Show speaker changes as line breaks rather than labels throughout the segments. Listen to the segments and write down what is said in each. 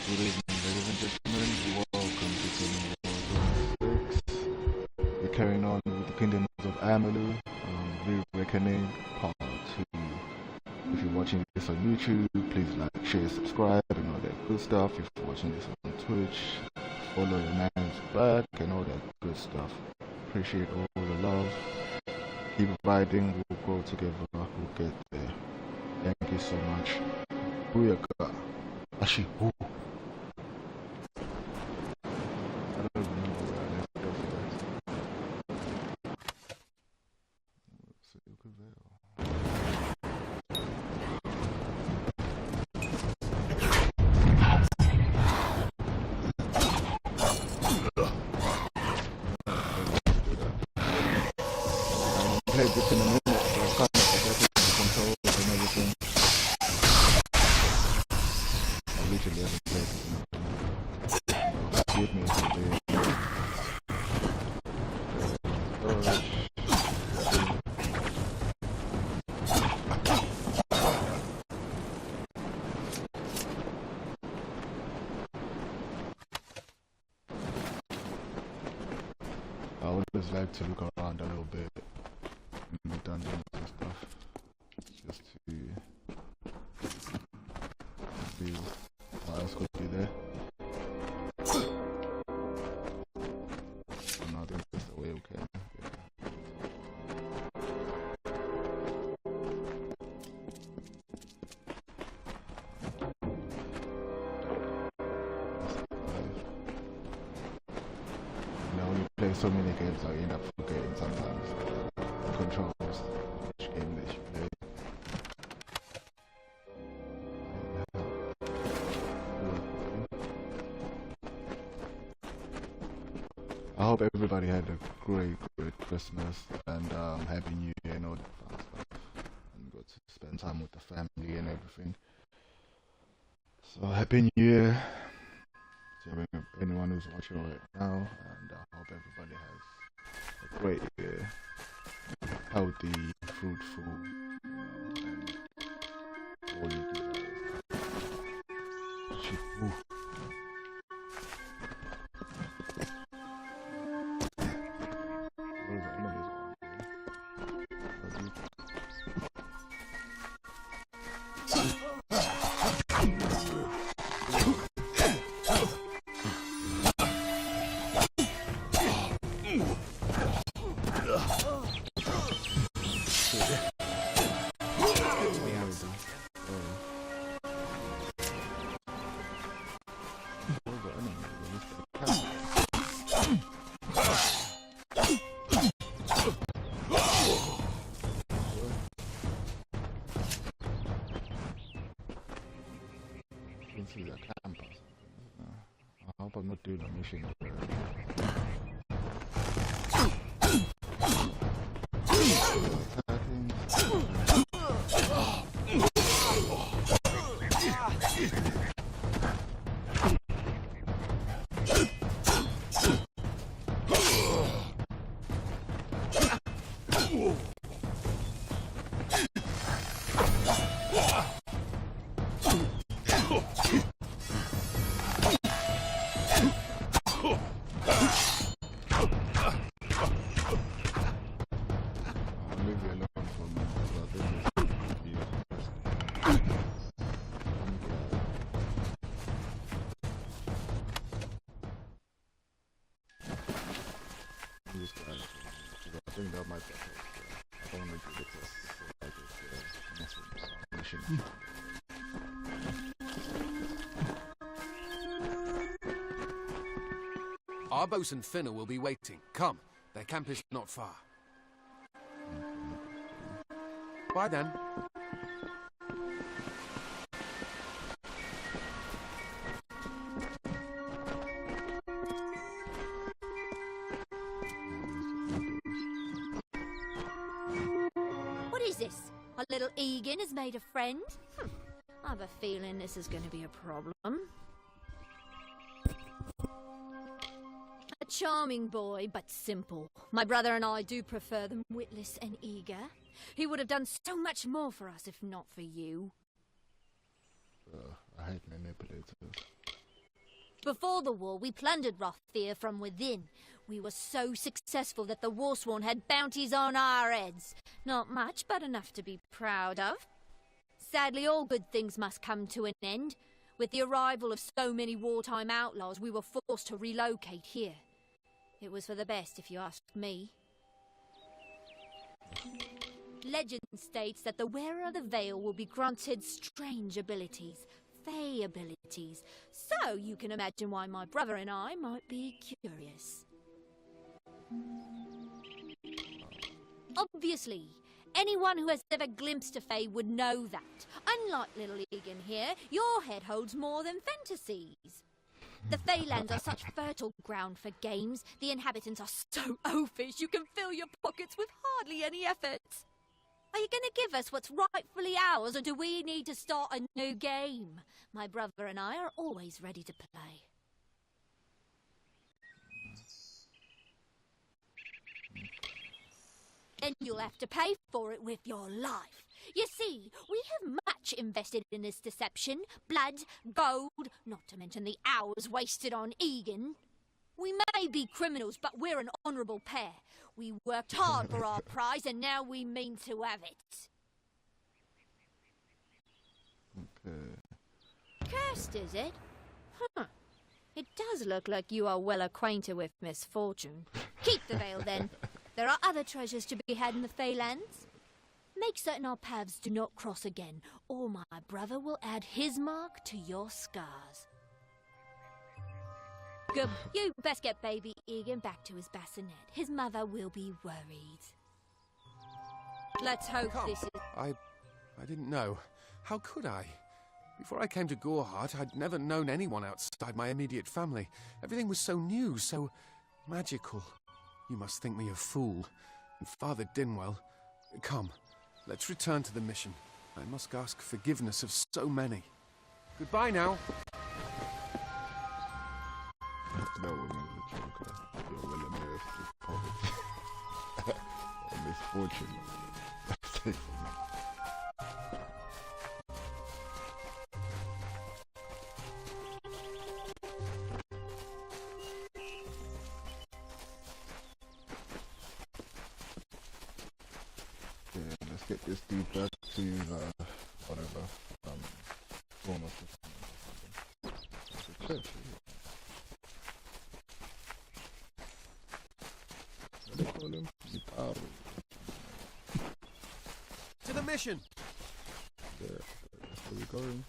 Good evening, ladies and gentlemen. Welcome to Kingdom War 6. We're carrying on with the Kingdoms of Amalur, Re-Reckoning Part 2. If you're watching this on YouTube, please like, share, subscribe, and all that good stuff. If you're watching this on Twitch, follow your man's back, and all that good stuff. Appreciate all the love. Keep riding, we'll grow together, we'll get there. Thank you so much. Booyaka. Actually, who? I don't remember where I left off at. So you could played this in a minute, so I kind of forgot the controls and everything. I literally haven't played this in a minute. Give me something. I would just like to look around a little bit in the dungeons and stuff, just to see what else could be there. Oh, no, I think that's the way we can. When you play so many games, I end up forgetting sometimes the controls, which game that you play. I hope everybody had a great Christmas and Happy New Year and all that fun stuff, and got to spend time with the family and everything. So Happy New Year to anyone who's watching right now, and I hope everybody has a great year, healthy, fruitful, and all you do. Ooh. See that campus. I hope I'm not doing a mission. I think that might be I don't want to get this mess with mission.
Our bosun Finner will be waiting. Come, their camp is not far. Bye then.
What is this? A little Egan has made a friend? I have a feeling this is going to be a problem. A charming boy, but simple. My brother and I do prefer them witless and eager. He would have done so much more for us if not for you.
I hate manipulators.
Before the war, we plundered Rothier from within. We were so successful that the Warsworn had bounties on our heads. Not much, but enough to be proud of. Sadly, all good things must come to an end. With the arrival of so many wartime outlaws, we were forced to relocate here. It was for the best, if you ask me. Legend states that the wearer of the veil will be granted strange abilities, fey abilities. So you can imagine why my brother and I might be curious. Obviously, anyone who has ever glimpsed a fey would know that. Unlike little Egan here, your head holds more than fantasies. The Feylands are such fertile ground for games. The inhabitants are so oafish you can fill your pockets with hardly any effort. Are you going to give us what's rightfully ours, or do we need to start a new game? My brother and I are always ready to play. Then you'll have to pay for it with your life. You see, we have much invested in this deception. Blood, gold, not to mention the hours wasted on Egan. We may be criminals, but we're an honourable pair. We worked hard for our prize, and now we mean to have it.
Okay.
Cursed, is it? Huh. It does look like you are well acquainted with misfortune. Keep the veil, then. There are other treasures to be had in the Feylands. Make certain our paths do not cross again, or my brother will add his mark to your scars. Good. You best get baby Egan back to his bassinet. His mother will be worried. Let's hope this is...
I didn't know. How could I? Before I came to Goreheart, I'd never known anyone outside my immediate family. Everything was so new, so magical. You must think me a fool. And Father Dinwell... Come, let's return to the mission. I must ask forgiveness of so many. Goodbye now.
That woman is a joker. You're well immersed with poverty. Or misfortune. That's it for me. Yeah, let's get this dude back to whatever. Throne of the something. It's a church,
To the mission!
There, that's where we're going.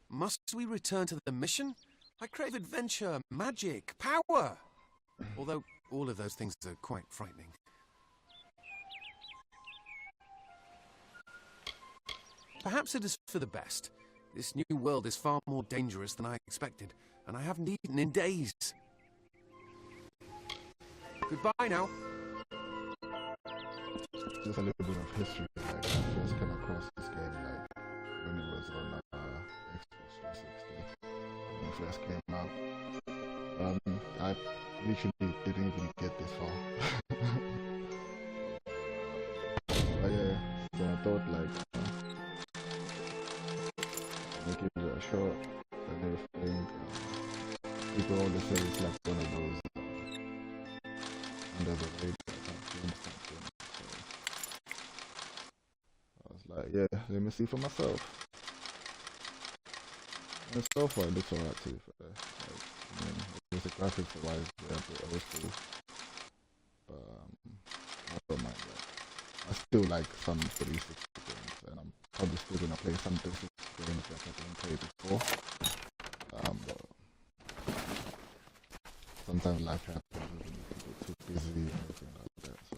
Must we return to the mission? I crave adventure, magic, power! Although all of those things are quite frightening. Perhaps it is for the best. This new world is far more dangerous than I expected, and I haven't eaten in days. Goodbye now.
Just a little bit of history. Like, I first came across this game like when it was on Xbox 360 when it first came out. I literally didn't even get this far. But yeah, so I thought like give it a shot and everything. People always say it's like one of those under the radar something. So I was like, yeah, let me see for myself. And so far it looks alright too. Like, I mean, the graphics wise, they're a bit old school, but I don't mind that. I still like some 360 games, and I'm probably still gonna play some 360 games that I didn't play before. But sometimes life happens and you get too busy and everything like that. So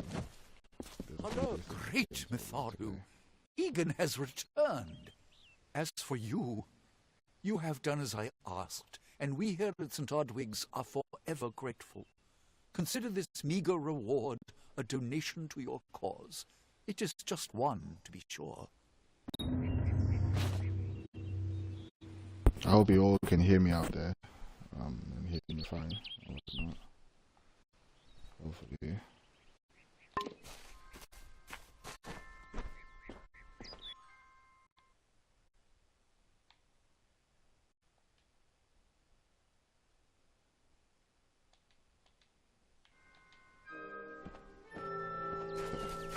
Hello, great Mitharu. Egan has returned. As for you, you have done as I asked, and we here at St. Ardwig's are forever grateful. Consider this meager reward a donation to your cause. It is just one, to be sure.
I hope you all can hear me out there. And hear me fine. Or not. Hopefully.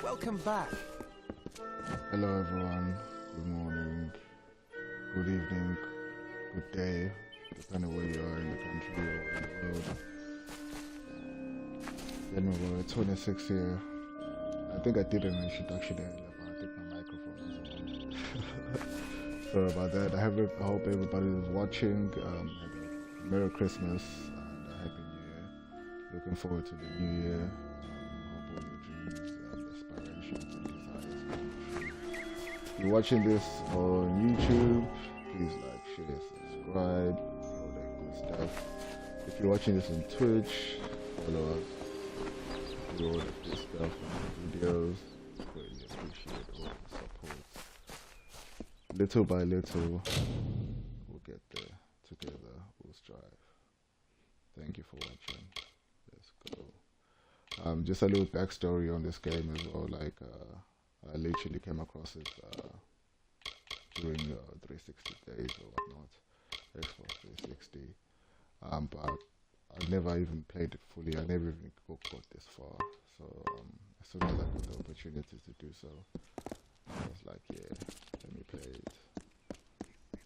Welcome back.
Hello everyone, good morning, good evening, good day, depending where you are in the country or in the world. Anyway, we're 26 here. I think I did an introduction earlier, but I think my microphone was on. Sorry about that. I hope everybody is watching. Have a Merry Christmas and a Happy New Year. Looking forward to the new year. Hope all your dreams and aspirations and desires come true. If you're watching this on YouTube, please like, share, subscribe, all that good stuff. If you're watching this on Twitch, follow us. Do all that good stuff and videos. Greatly appreciate all the support. Little by little, we'll get there together. We'll strive. Thank you for watching. Let's go. Just a little backstory on this game as well. Like, I literally came across it during 360 days or whatnot, Xbox 360. But I never even played it fully. I never even got this far. So as soon as I got the opportunity to do so, I was like, yeah, let me play it.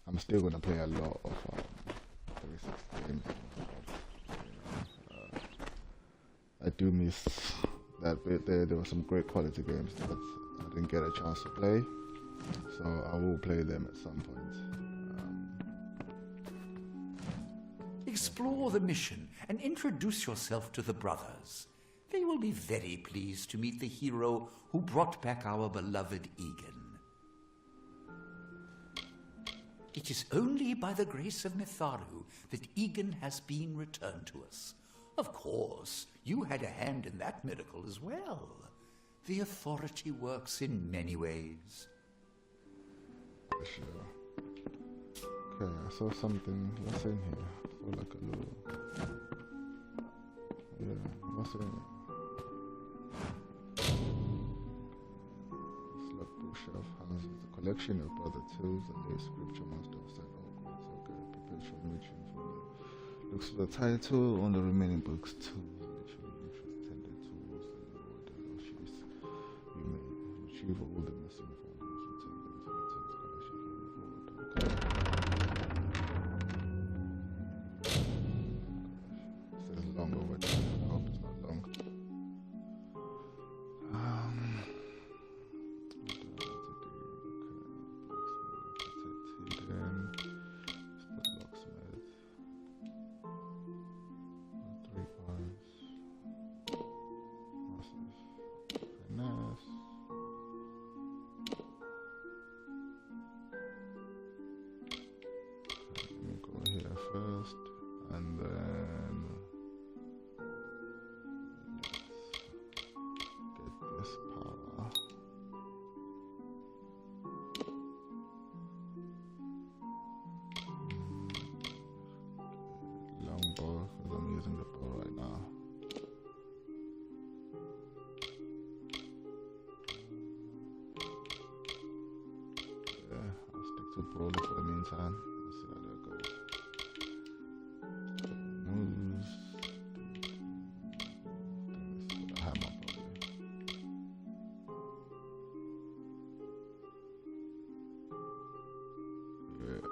I'm still gonna play a lot of 360 games. I do miss that bit there. There were some great quality games that I didn't get a chance to play, so I will play them at some point.
Explore the mission and introduce yourself to the brothers. They will be very pleased to meet the hero who brought back our beloved Egan. It is only by the grace of Mitharu that Egan has been returned to us. Of course, you had a hand in that miracle as well. The authority works in many ways.
Sure. Okay, I saw something. What's in here? I saw like a little. Yeah, what's in it? This like bookshelf houses a collection of brother tools and the scripture master of St. Ogres. Okay, perpetual mission for the looks for the title on the remaining books too. Literally interest tended tools and the order of sheets. You may retrieve all the missing volumes, return them to the tools collection from the vault. Okay. It says long overdue. I hope it's not long. First, and then let's get this power. Long bow, because I'm using the bow right now. Yeah, I'll stick to brawler for the meantime. Let's see how that goes. Moves. This is with a hammer, probably. Yeah.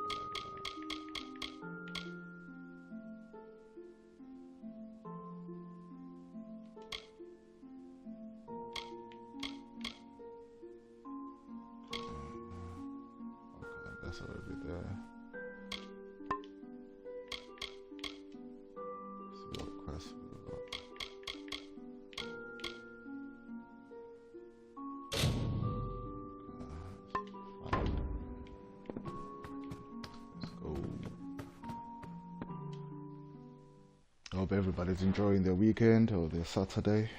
Okay, that's already there. I hope everybody's enjoying their weekend or their Saturday.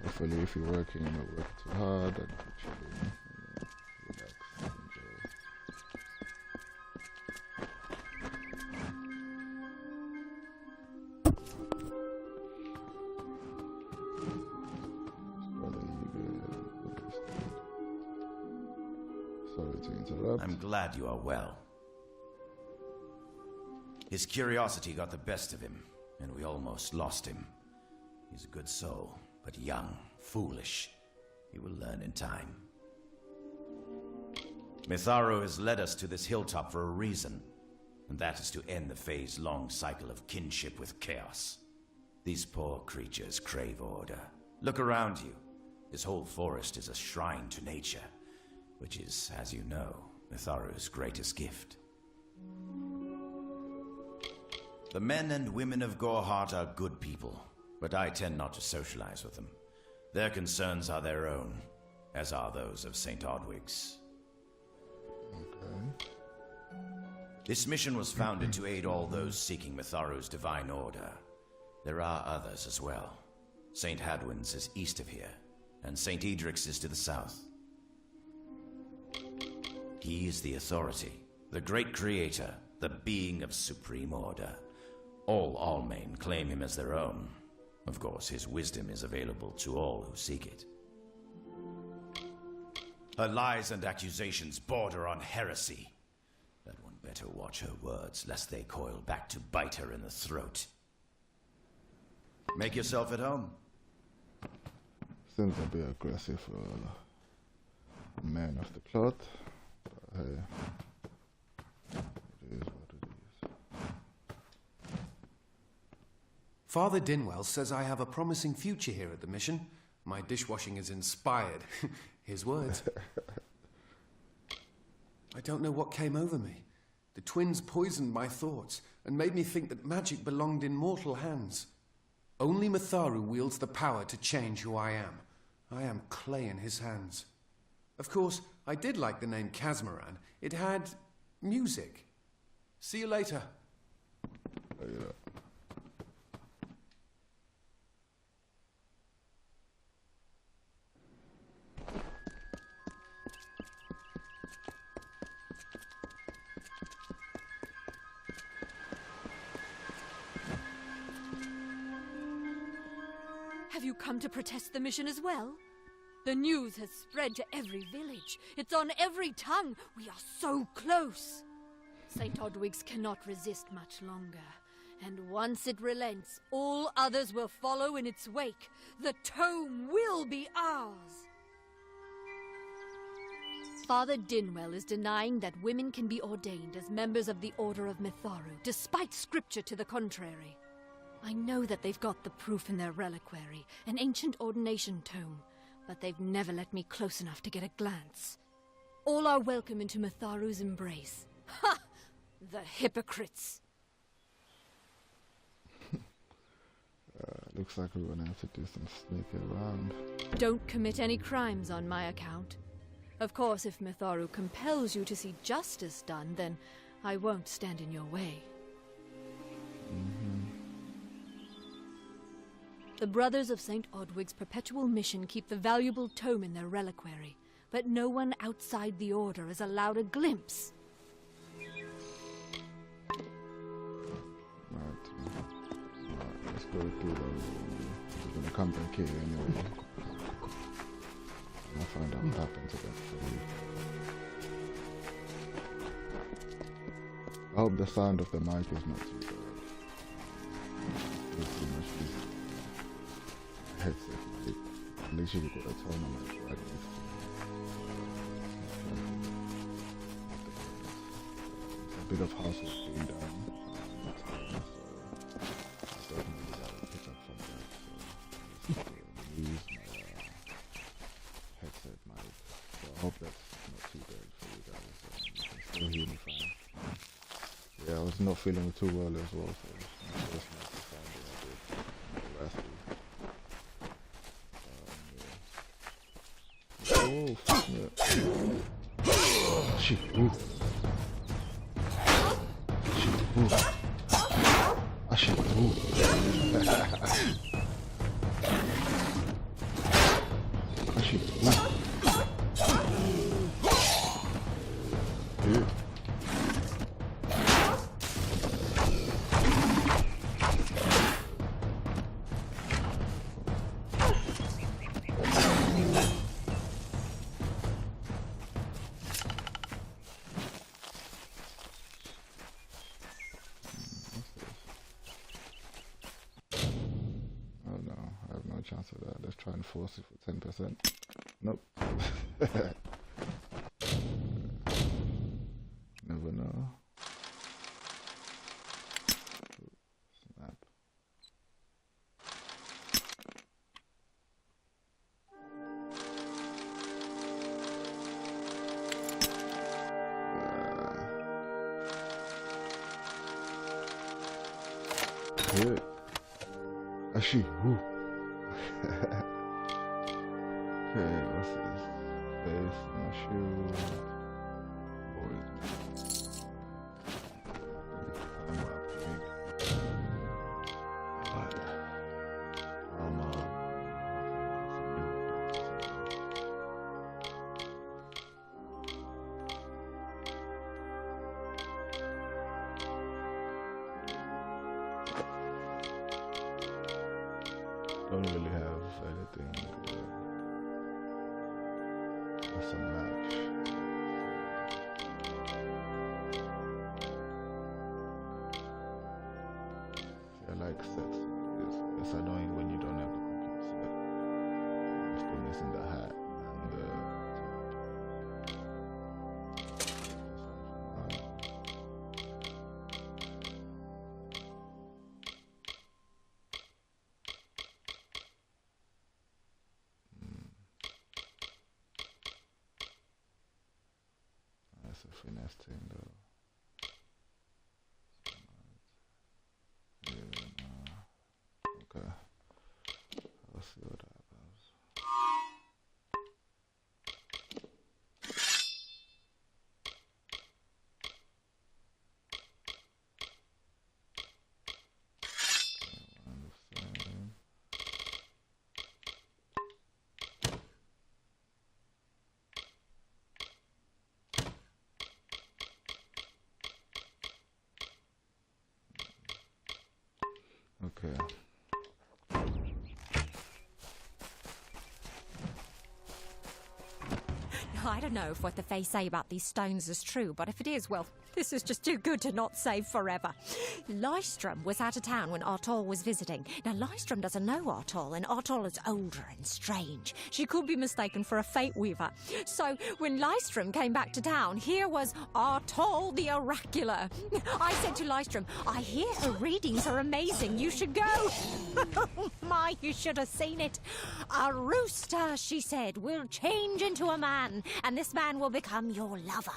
Hopefully, if you're working, you're not working too hard and you're chilling, relax, enjoy. Sorry to interrupt.
I'm glad you are well. His curiosity got the best of him, and we almost lost him. He's a good soul, but young, foolish. You will learn in time. Mitharu has led us to this hilltop for a reason, and that is to end the Fae's long cycle of kinship with chaos. These poor creatures crave order. Look around you. This whole forest is a shrine to nature, which is, as you know, Mitharu's greatest gift. The men and women of Gorhart are good people, but I tend not to socialize with them. Their concerns are their own, as are those of St. Odwig's.
Okay.
This mission was founded to aid all those seeking Mitharu's divine order. There are others as well. St. Hadwin's is east of here, and St. Edric's is to the south. He is the authority, the great creator, the being of supreme order. All Almain claim him as their own. Of course, his wisdom is available to all who seek it. Her lies and accusations border on heresy. That one better watch her words, lest they coil back to bite her in the throat. Make yourself at home.
Seems a bit aggressive for a man of the plot, but hey, it is what it is.
Father Dinwell says I have a promising future here at the mission. My dishwashing is inspired. His words. I don't know what came over me. The twins poisoned my thoughts and made me think that magic belonged in mortal hands. Only Mitharu wields the power to change who I am. I am clay in his hands. Of course, I did like the name Casmaran. It had music. See you later.
Yeah.
Have you come to protest the mission as well? The news has spread to every village. It's on every tongue. We are so close. St. Odwig's cannot resist much longer. And once it relents, all others will follow in its wake. The tome will be ours. Father Dinwell is denying that women can be ordained as members of the Order of Mitharu, despite scripture to the contrary. I know that they've got the proof in their reliquary, an ancient ordination tome, but they've never let me close enough to get a glance. All are welcome into Mitharu's embrace. Ha! The hypocrites!
Looks like we're gonna have to do some sneaking around.
Don't commit any crimes on my account. Of course, if Mitharu compels you to see justice done, then I won't stand in your way. The Brothers of St. Odwig's perpetual mission keep the valuable tome in their reliquary, but no one outside the Order is allowed a glimpse.
Right, let's go through those. We're gonna come back here anyway. I'll find out what happened to that food. I hope the sound of the mic is not too bad. There's too much headset mic. At least you've got a tone on it right next to it's a bit of housework being done. So definitely that will pick up from that. So use my headset mic. So I hope that's not too bad for you guys. You can still hear me fine. Yeah, I was not feeling too well as well, so my voice might be sounding a bit raspy. Oh, fuck yeah. Shit, ooh. Shit, ooh. Ah, shit, ooh. Ah, shit, ooh. Yeah. Oh no, I have no chance of that. Let's try and force it for 10%. Nope. Never know. Snap. Good. Ashi. Woo. Okay, what's this? Face, no shoe. Don't really have anything as a match. See, I like sets. It's annoying when you don't have a complete set. I'm still missing the hat and the that's a finesse thing though. Yeah, nah. Okay. Let's see what happens. One the same. Okay.
I don't know if what the Fae say about these stones is true, but if it is, well, this is just too good to not save forever. Lystrom was out of town when Artol was visiting. Now, Lystrom doesn't know Artol, and Artol is older and strange. She could be mistaken for a Fate Weaver. So, when Lystrom came back to town, here was Artol the Oracular. I said to Lystrom, I hear her readings are amazing. You should go. My, you should have seen it. A rooster, she said, will change into a man, and this man will become your lover.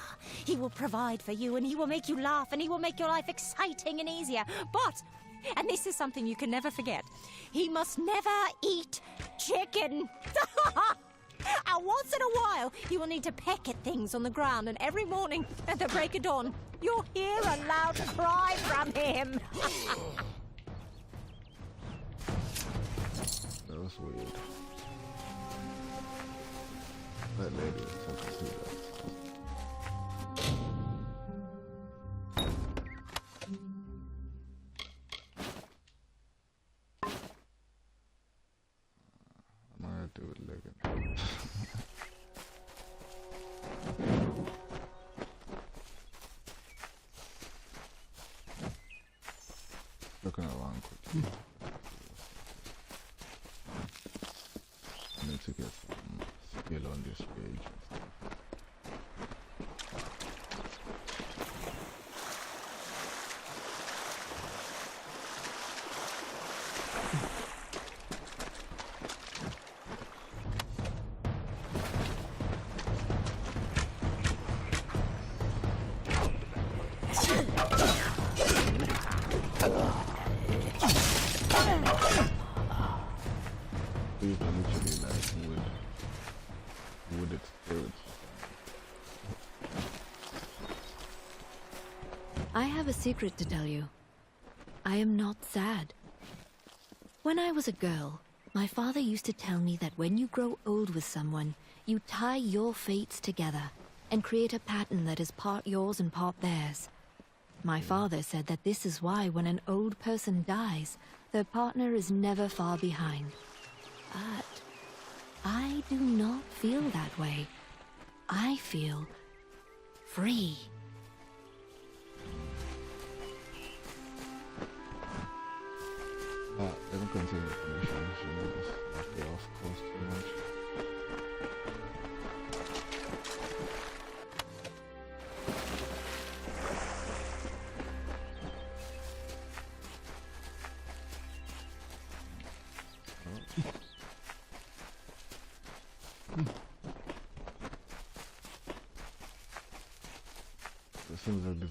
He will provide for you, and he will make you laugh, and he will make your life exciting and easier. But, and this is something you can never forget, he must never eat chicken. And once in a while, he will need to peck at things on the ground, and every morning at the break of dawn, you'll hear a loud cry from him.
That was weird. That lady is such a sweetheart. I'm gonna do it again. Looking around quickly. I need to get some skill on this page and stuff. These are literally like wooded spirits.
I have a secret to tell you. I am not sad. When I was a girl, my father used to tell me that when you grow old with someone, you tie your fates together and create a pattern that is part yours and part theirs. My father said that this is why when an old person dies, their partner is never far behind. But I do not feel that way. I feel free.
Doesn't contain information, so you just have to off course too much.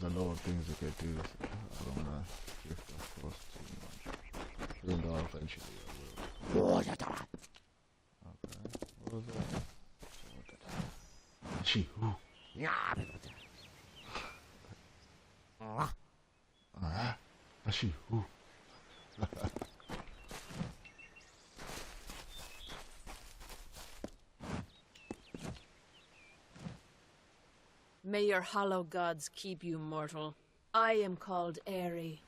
there's a lot of things you could do. So I don't wanna drift off course too much. Even though eventually I will. Okay. What was that? She. Ooh. She. Ooh.
May your hollow gods keep you, mortal. I am called Aerie.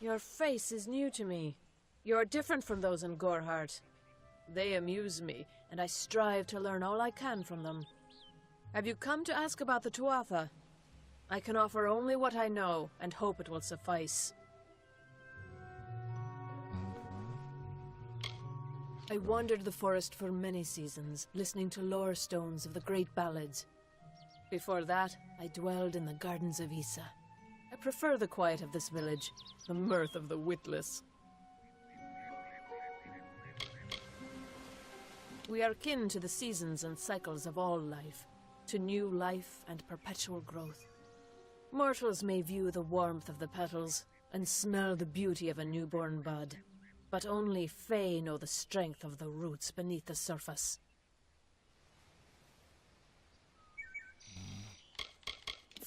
Your face is new to me. You're different from those in Gorhart. They amuse me, and I strive to learn all I can from them. Have you come to ask about the Tuatha? I can offer only what I know, and hope it will suffice. I wandered the forest for many seasons, listening to lore stones of the great ballads. Before that, I dwelled in the gardens of Issa. I prefer the quiet of this village, the mirth of the witless. We are kin to the seasons and cycles of all life, to new life and perpetual growth. Mortals may view the warmth of the petals and smell the beauty of a newborn bud, but only Fae know the strength of the roots beneath the surface.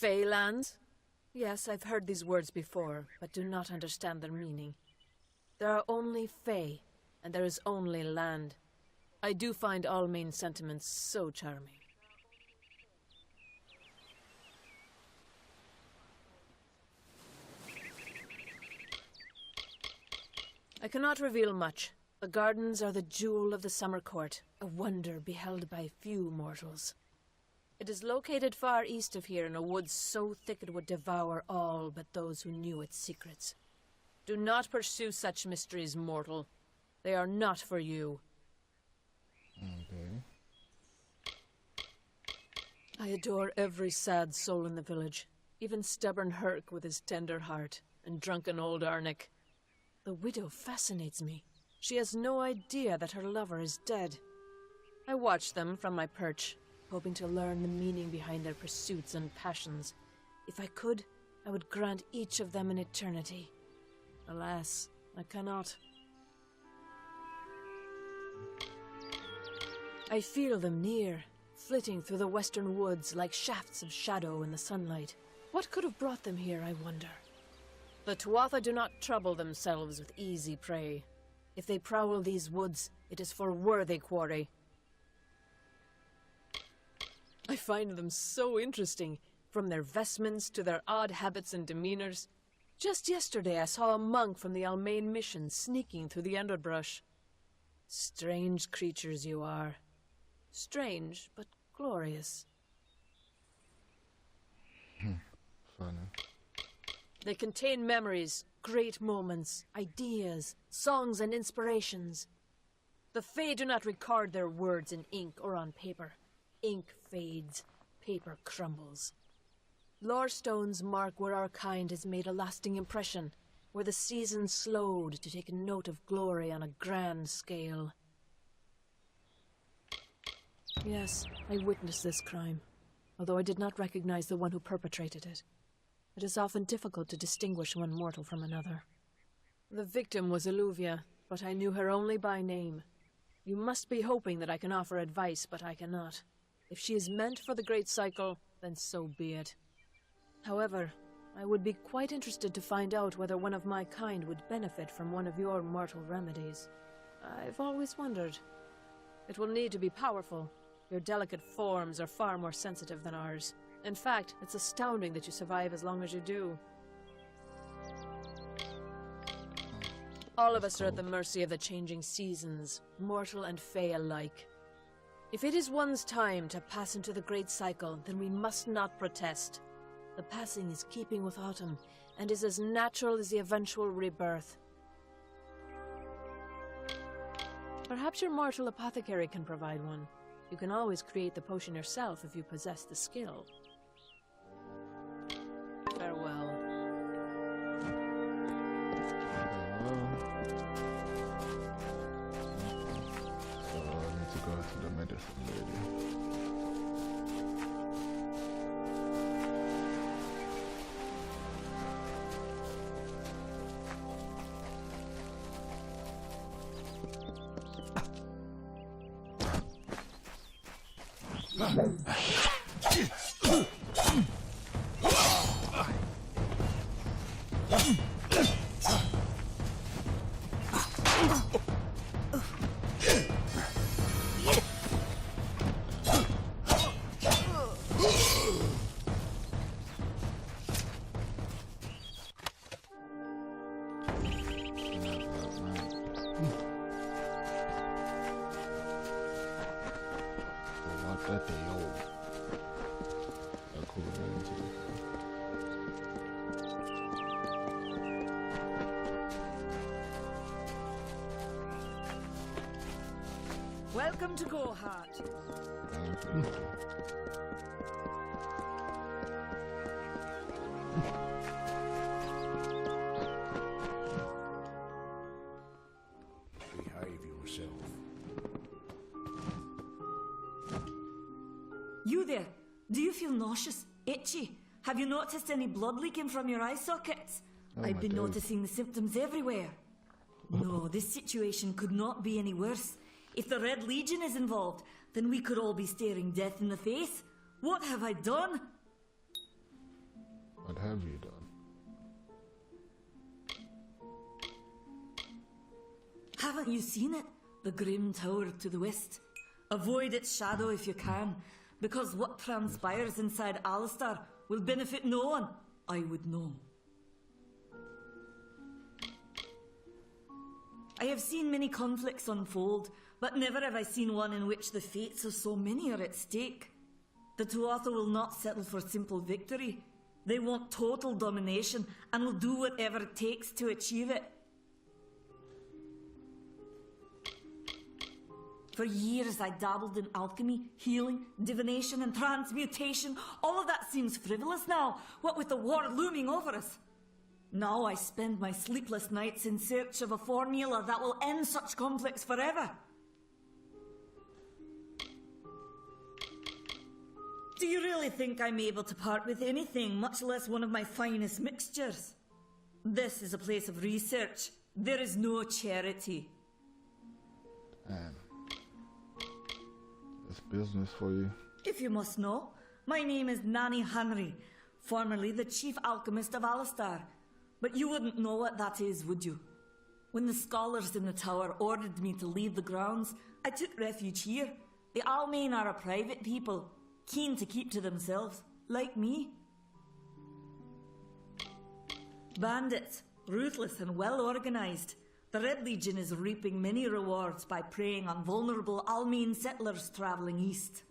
Faelands? Yes, I've heard these words before, but do not understand their meaning. There are only Fae, and there is only land. I do find Almain's sentiments so charming. I cannot reveal much. The gardens are the jewel of the summer court, a wonder beheld by few mortals. It is located far east of here in a wood so thick it would devour all but those who knew its secrets. Do not pursue such mysteries, mortal. They are not for you.
Okay.
I adore every sad soul in the village, even stubborn Herc with his tender heart, and drunken old Arnick. The widow fascinates me. She has no idea that her lover is dead. I watch them from my perch, hoping to learn the meaning behind their pursuits and passions. If I could, I would grant each of them an eternity. Alas, I cannot. I feel them near, flitting through the western woods like shafts of shadow in the sunlight. What could have brought them here, I wonder? The Tuatha do not trouble themselves with easy prey. If they prowl these woods, it is for worthy quarry. I find them so interesting, from their vestments to their odd habits and demeanors. Just yesterday I saw a monk from the Almain mission sneaking through the underbrush. Strange creatures you are. Strange, but glorious.
Funny.
They contain memories, great moments, ideas, songs and inspirations. The Fae do not record their words in ink or on paper. Ink fades, paper crumbles. Lore stones mark where our kind has made a lasting impression, where the seasons slowed to take note of glory on a grand scale. Yes, I witnessed this crime, although I did not recognize the one who perpetrated it. It is often difficult to distinguish one mortal from another. The victim was Illuvia, but I knew her only by name. You must be hoping that I can offer advice, but I cannot. If she is meant for the Great Cycle, then so be it. However, I would be quite interested to find out whether one of my kind would benefit from one of your mortal remedies. I've always wondered. It will need to be powerful. Your delicate forms are far more sensitive than ours. In fact, it's astounding that you survive as long as you do. All of us are at the mercy of the changing seasons, mortal and Fae alike. If it is one's time to pass into the Great Cycle, then we must not protest. The passing is keeping with autumn, and is as natural as the eventual rebirth. Perhaps your mortal apothecary can provide one. You can always create the potion yourself if you possess the skill. Farewell.
So I need to go to the medicine lady. That they old. Cool name too.
Welcome to Gohart.
Behave yourself.
You there, do you feel nauseous, itchy? Have you noticed any blood leaking from your eye sockets? I've been noticing the symptoms everywhere. No, this situation could not be any worse. If the Red Legion is involved, then we could all be staring death in the face. What have I done?
What have you done?
Haven't you seen it? The grim tower to the west. Avoid its shadow if you can, because what transpires inside Alistair will benefit no one. I would know. I have seen many conflicts unfold, but never have I seen one in which the fates of so many are at stake. The Tuatha will not settle for simple victory. They want total domination and will do whatever it takes to achieve it. For years I dabbled in alchemy, healing, divination and transmutation. All of that seems frivolous now, what with the war looming over us. Now I spend my sleepless nights in search of a formula that will end such conflicts forever. Do you really think I'm able to part with anything, much less one of my finest mixtures? This is a place of research. There is no charity.
And it's business for you.
If you must know, my name is Nanny Henry, formerly the chief alchemist of Alistair. But you wouldn't know what that is, would you? When the scholars in the tower ordered me to leave the grounds, I took refuge here. The Almain are a private people, keen to keep to themselves, like me. Bandits, ruthless and well organized. The Red Legion is reaping many rewards by preying on vulnerable Almain settlers travelling east.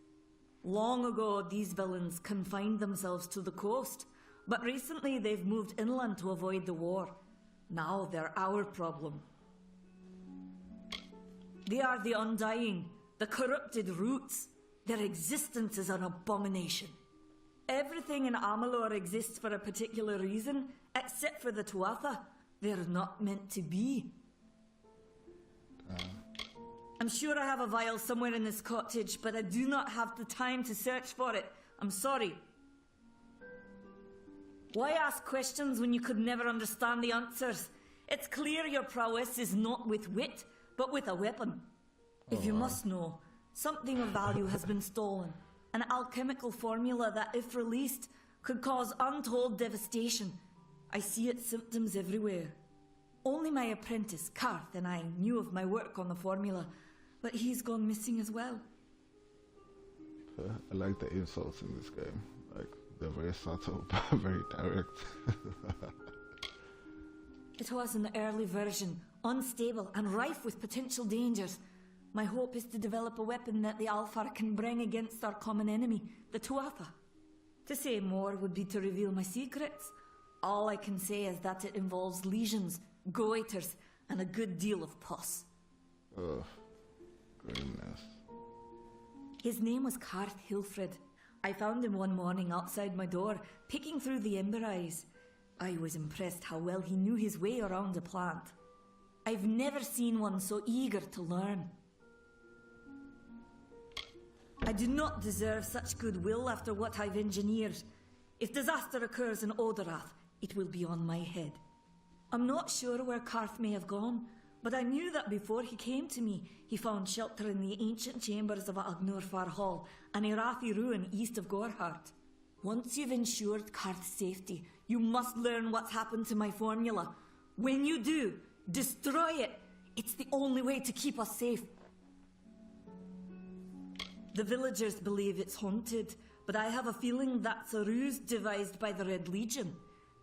Long ago, these villains confined themselves to the coast, but recently they've moved inland to avoid the war. Now they're our problem. They are the Undying, the corrupted roots. Their existence is an abomination. Everything in Amalur exists for a particular reason, except for the Tuatha. They're not meant to be. I'm sure I have a vial somewhere in this cottage, but I do not have the time to search for it. I'm sorry. Why ask questions when you could never understand the answers? It's clear your prowess is not with wit, but with a weapon. If you must know, something of value has been stolen. An alchemical formula that, if released, could cause untold devastation. I see its symptoms everywhere. Only my apprentice, Karth, and I knew of my work on the formula, but he's gone missing as well.
I like the insults in this game. Like, they're very subtle, but very direct.
It was an early version, unstable and rife with potential dangers. My hope is to develop a weapon that the Alfar can bring against our common enemy, the Tuatha. To say more would be to reveal my secrets. All I can say is that it involves lesions, goiters, and a good deal of pus.
Ugh, grimness.
His name was Karth Hilfred. I found him one morning outside my door, picking through the ember eyes. I was impressed how well he knew his way around a plant. I've never seen one so eager to learn. I do not deserve such goodwill after what I've engineered. If disaster occurs in Odorath, it will be on my head. I'm not sure where Karth may have gone, But I knew that before he came to me, he found shelter in the ancient chambers of Agnurfar Hall, an Irathi ruin east of Gorhart. Once you've ensured Karth's safety, you must learn what's happened to my formula. When you do, destroy it. It's the only way to keep us safe. The villagers believe it's haunted, but I have a feeling that's a ruse devised by the Red Legion.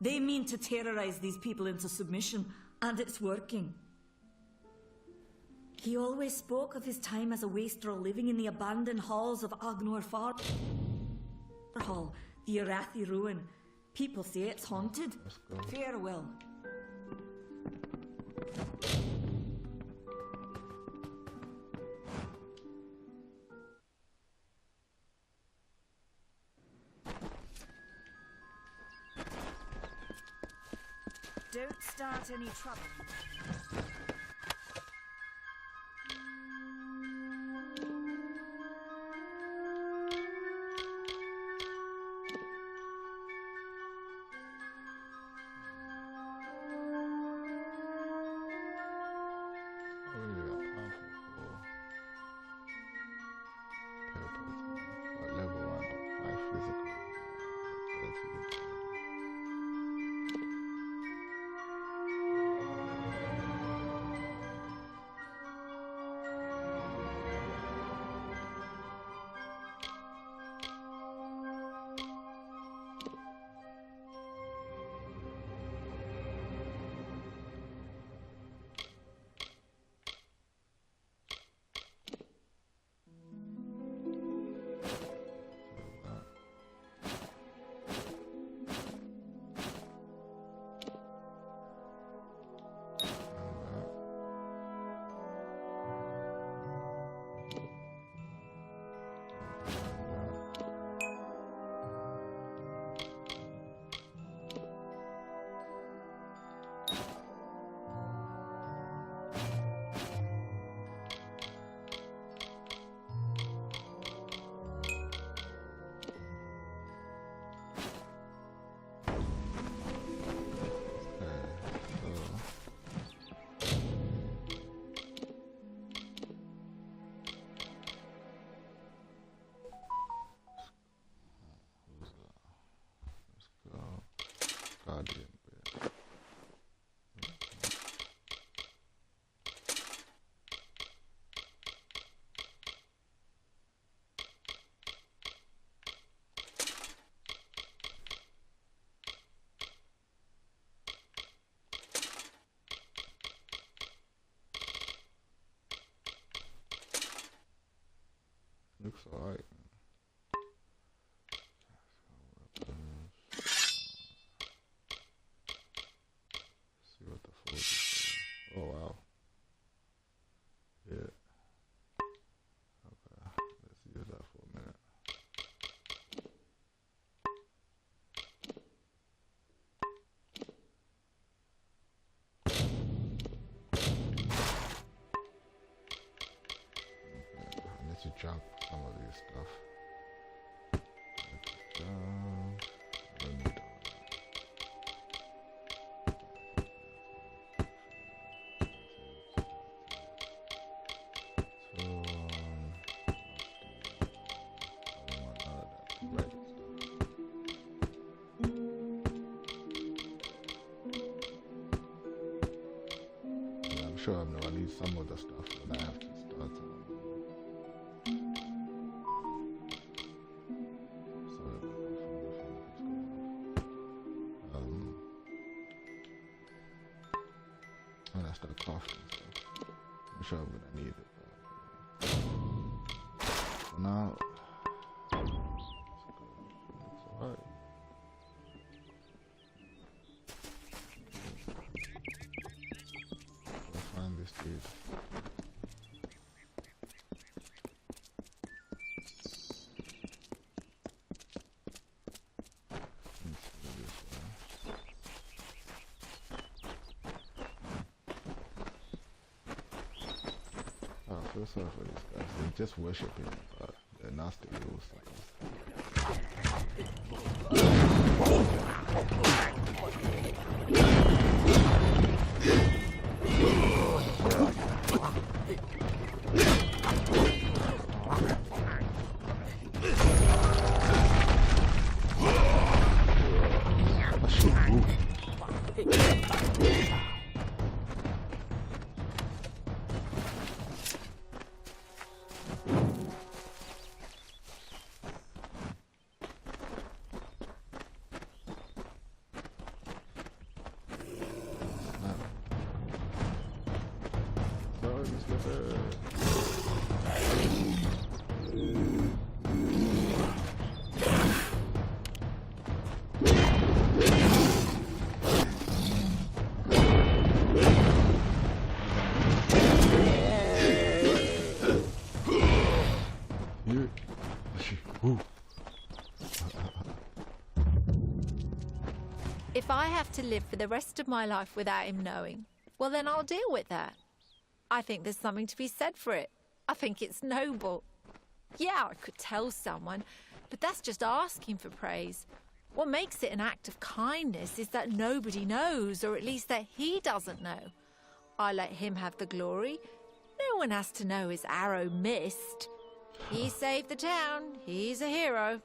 They mean to terrorize these people into submission, and it's working. He always spoke of his time as a wastrel living in the abandoned halls of Agnurfar Hall, the Irathi ruin. People say it's haunted. Farewell.
Don't start any trouble.
Looks alright. See what the forge is saying. Oh wow. Yeah. Okay. Let's use that for a minute. Okay. I need to jump some of this stuff. I'm sure I'm gonna need some of the stuff when I have to start. When I start crafting stuff, I'm sure I'm gonna need it. For now, it's alright. I'll find this dude. I feel sorry for these guys. They just worship him, but they're nasty little suckers. Yeah. Ooh.
If I have to live for the rest of my life without him knowing, well, then I'll deal with that. I think there's something to be said for it. I think it's noble. Yeah, I could tell someone, but that's just asking for praise. What makes it an act of kindness is that nobody knows, or at least that he doesn't know. I let him have the glory. No one has to know his arrow missed. He saved the town. He's a hero.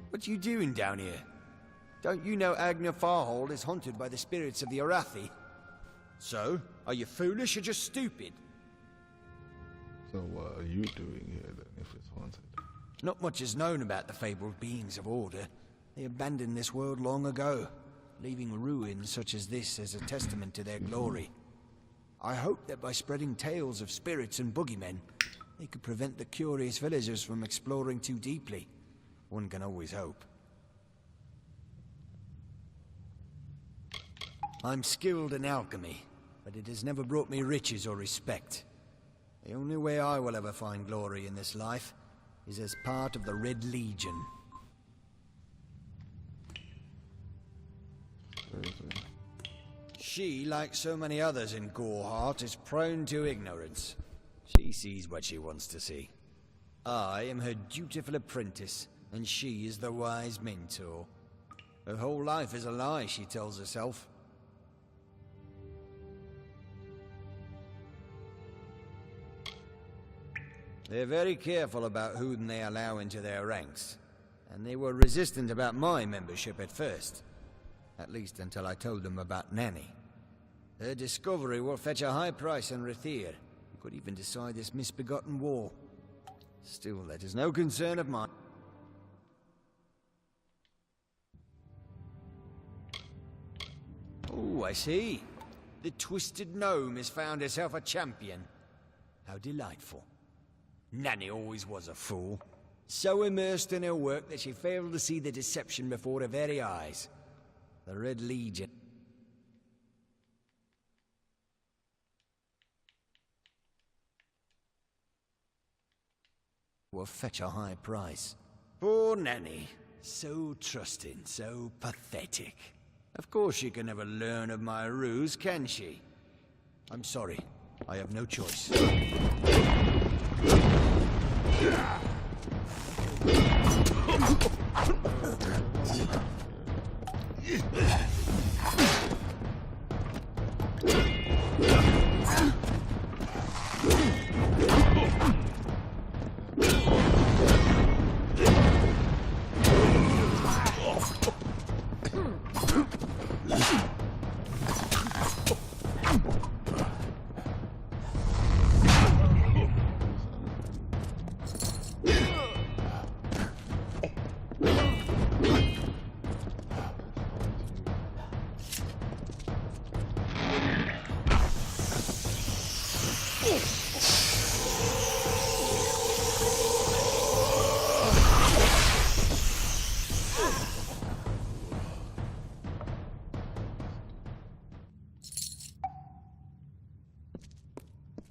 What you doing down here? Don't you know Agner Farhold is haunted by the spirits of the Arathi? So, are you foolish or just stupid?
So what are you doing here then, if it's haunted?
Not much is known about the fabled beings of Order. They abandoned this world long ago, leaving ruins such as this as a testament to their glory. I hope that by spreading tales of spirits and boogeymen, they could prevent the curious villagers from exploring too deeply. One can always hope. I'm skilled in alchemy, but it has never brought me riches or respect. The only way I will ever find glory in this life is as part of the Red Legion. She, like so many others in Goreheart, is prone to ignorance. She sees what she wants to see. I am her dutiful apprentice, and she is the wise mentor. Her whole life is a lie, she tells herself. They're very careful about whom they allow into their ranks, and they were resistant about my membership at first. At least until I told them about Nanny. Her discovery will fetch a high price on Rathir, who could even decide this misbegotten war. Still, that is no concern of mine. Oh, I see. The Twisted Gnome has found herself a champion. How delightful. Nanny always was a fool. So immersed in her work that she failed to see the deception before her very eyes. The Red Legion. Will fetch a high price. Poor Nanny. So trusting, so pathetic. Of course she can never learn of my ruse, can she? I'm sorry. I have no choice.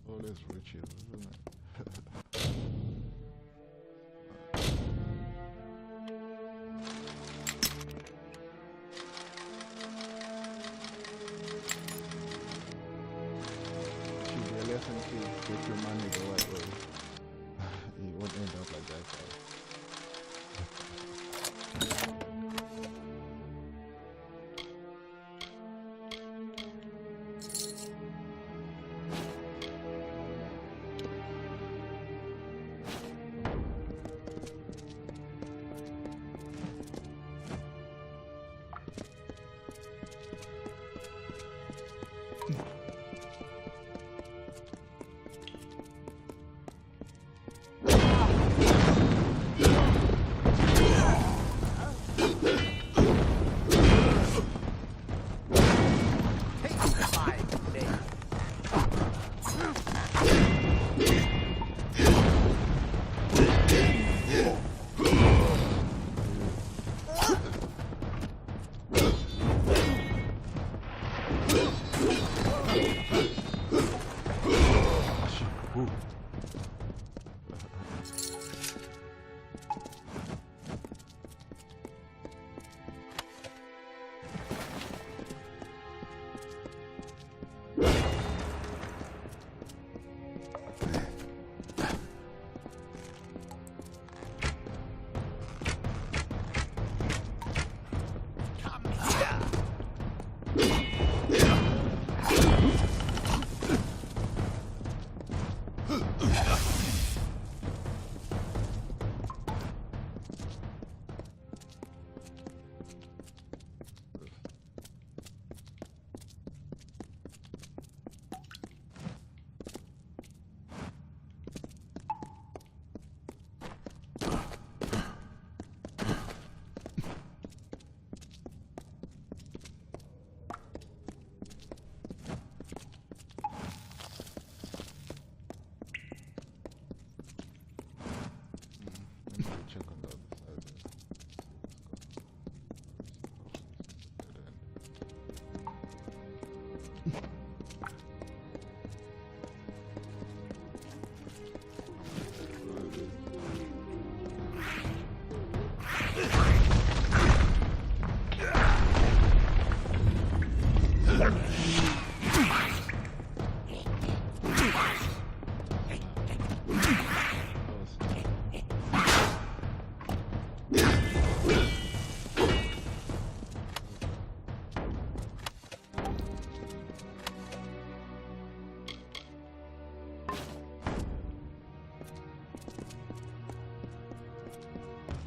All this riches, isn't it? Should be a lesson to get your money the right way. You won't end up like that guy.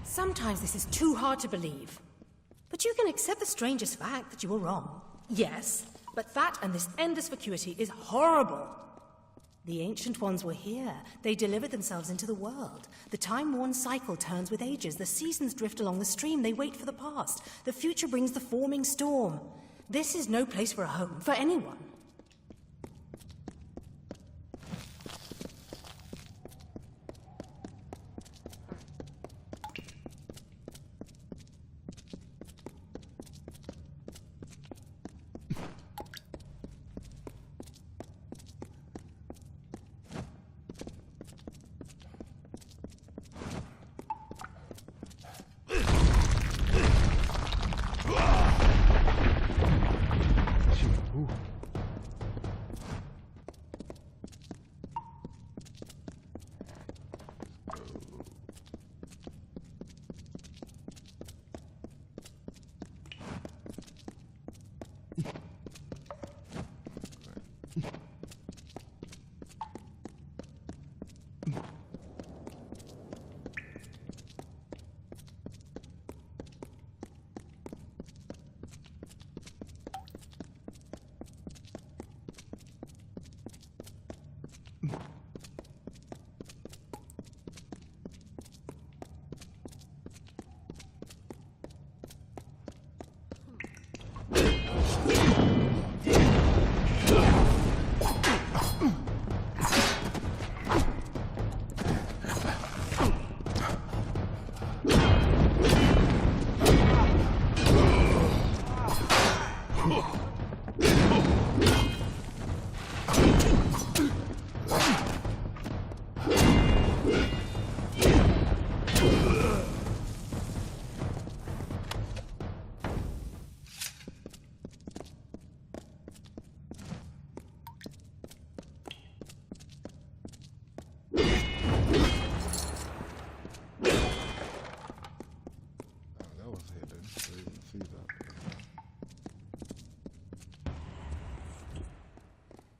Sometimes this is too hard to believe. But you can accept the strangest fact that you were wrong. Yes, but that and this endless vacuity is horrible. The Ancient Ones were here. They delivered themselves into the world. The time-worn cycle turns with ages. The seasons drift along the stream. They wait for the past. The future brings the forming storm. This is no place for a home, for anyone.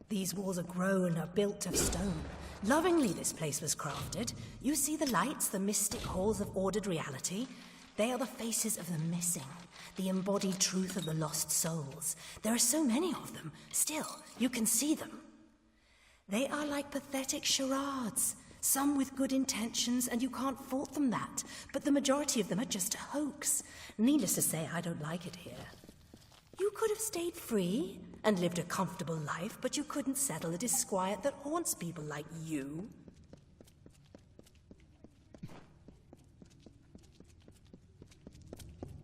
These walls are grown, are built of stone. Lovingly this place was crafted. You see the lights, the mystic halls of ordered reality? They are the faces of the missing, the embodied truth of the lost souls. There are so many of them. Still, you can see them. They are like pathetic charades. Some with good intentions, and you can't fault them that. But the majority of them are just a hoax. Needless to say, I don't like it here. You could have stayed free and lived a comfortable life, but you couldn't settle the disquiet that haunts people like you.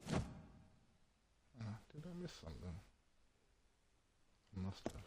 Did I miss something? I must have.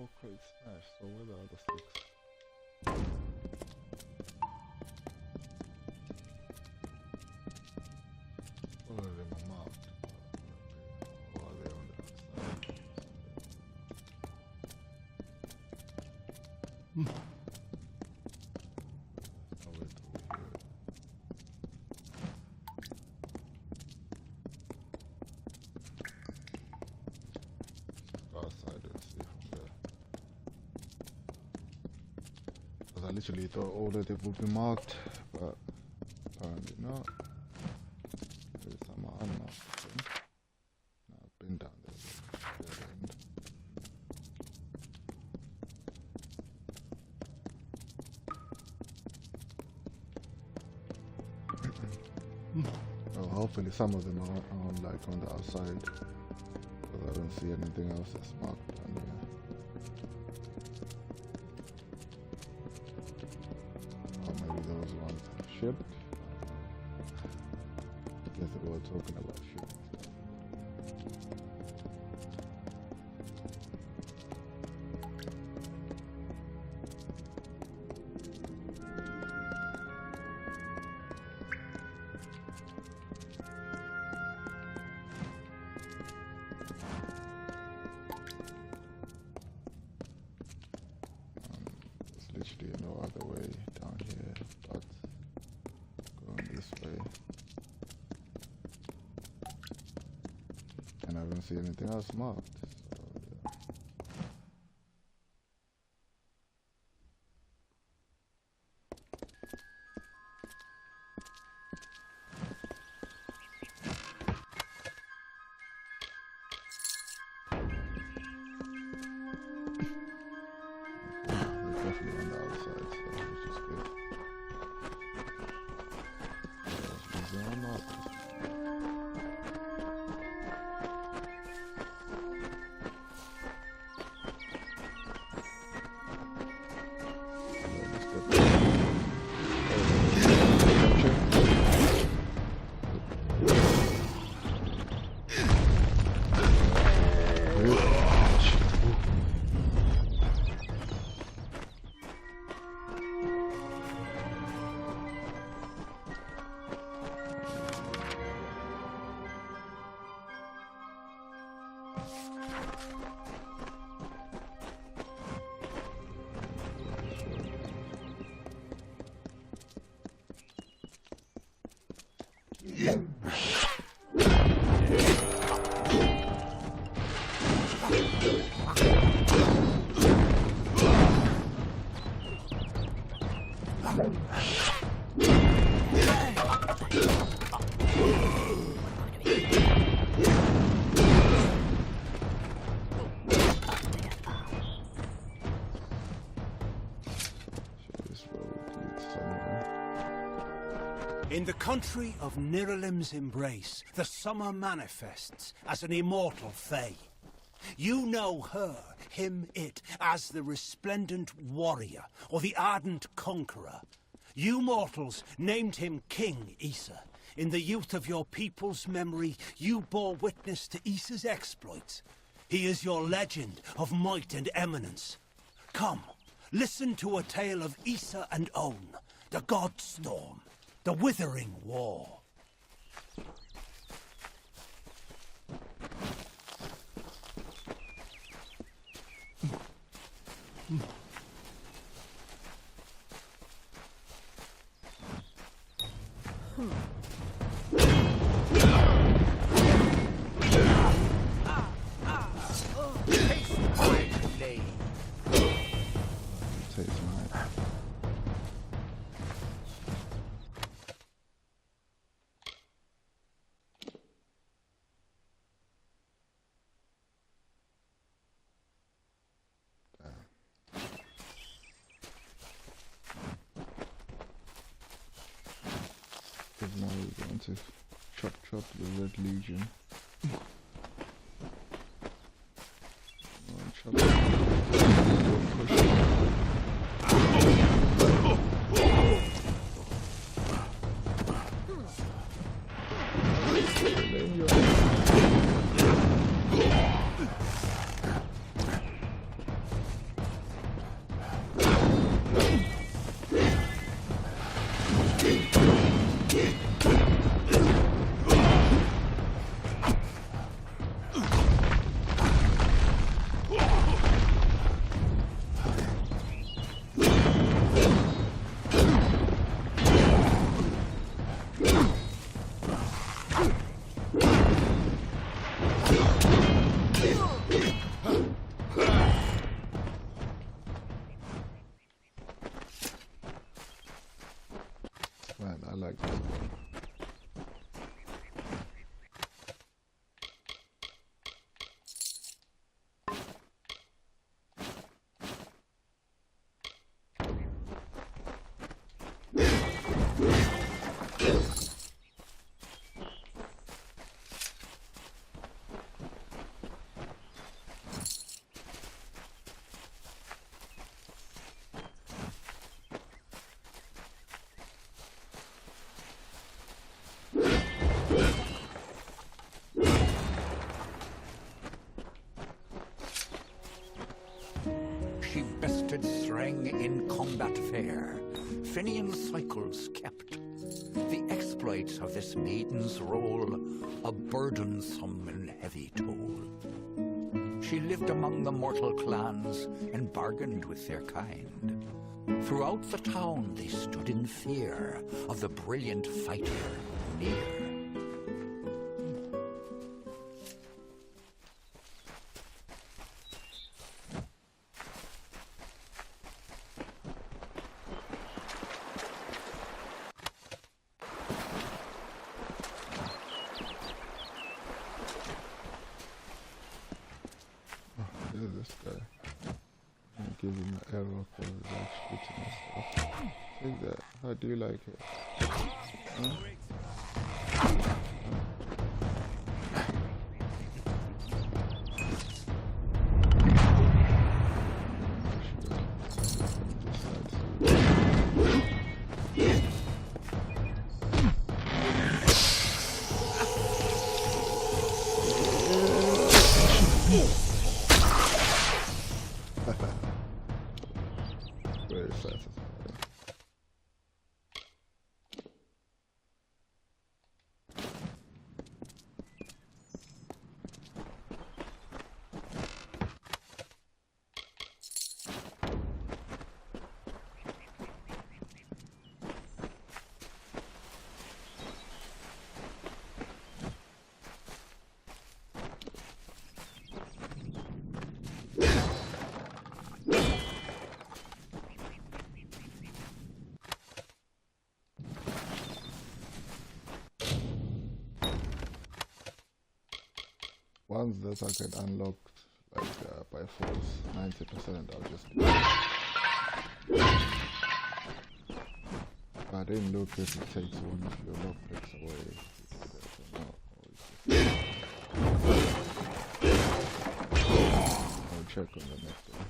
4 crates smashed, so where are the other 6? All of them are marked. Or are they on the outside? Oh, wait, over here. Outside and see from there. Because I literally thought all of it would be marked, but apparently not. There's some unmarked thing. No, I've been down there. Dead end. Oh, hopefully some of them are on, like on the outside, because I don't see anything else that's marked down here. Or maybe those ones are shipped. I guess they were talking about shipping stuff. There's literally no other way down here but going this way. And I don't see anything else marked. So, yeah. They're definitely on the outside, so which is good. So, these are marked.
In the country of Niralim's embrace, the summer manifests as an immortal fae. You know her, him, it, as the resplendent warrior, or the ardent conqueror. You mortals named him King Issa. In the youth of your people's memory, you bore witness to Issa's exploits. He is your legend of might and eminence. Come, listen to a tale of Issa and On, the God Storm, the Withering War.
Now we're going to chop the Red Legion.
rang in combat fair, Finian's cycles kept. The exploits of this maiden's role, a burdensome and heavy toll. She lived among the mortal clans and bargained with their kind. Throughout the town they stood in fear of the brilliant fighter near.
This guy. And give him an arrow for his shooting and stuff. Take that. How do you like it? Huh? Very satisfying. Once that I get unlocked, like by force, 90%, I'll just do it. I didn't look if it takes one of your lockpicks away. I'll check on the next one.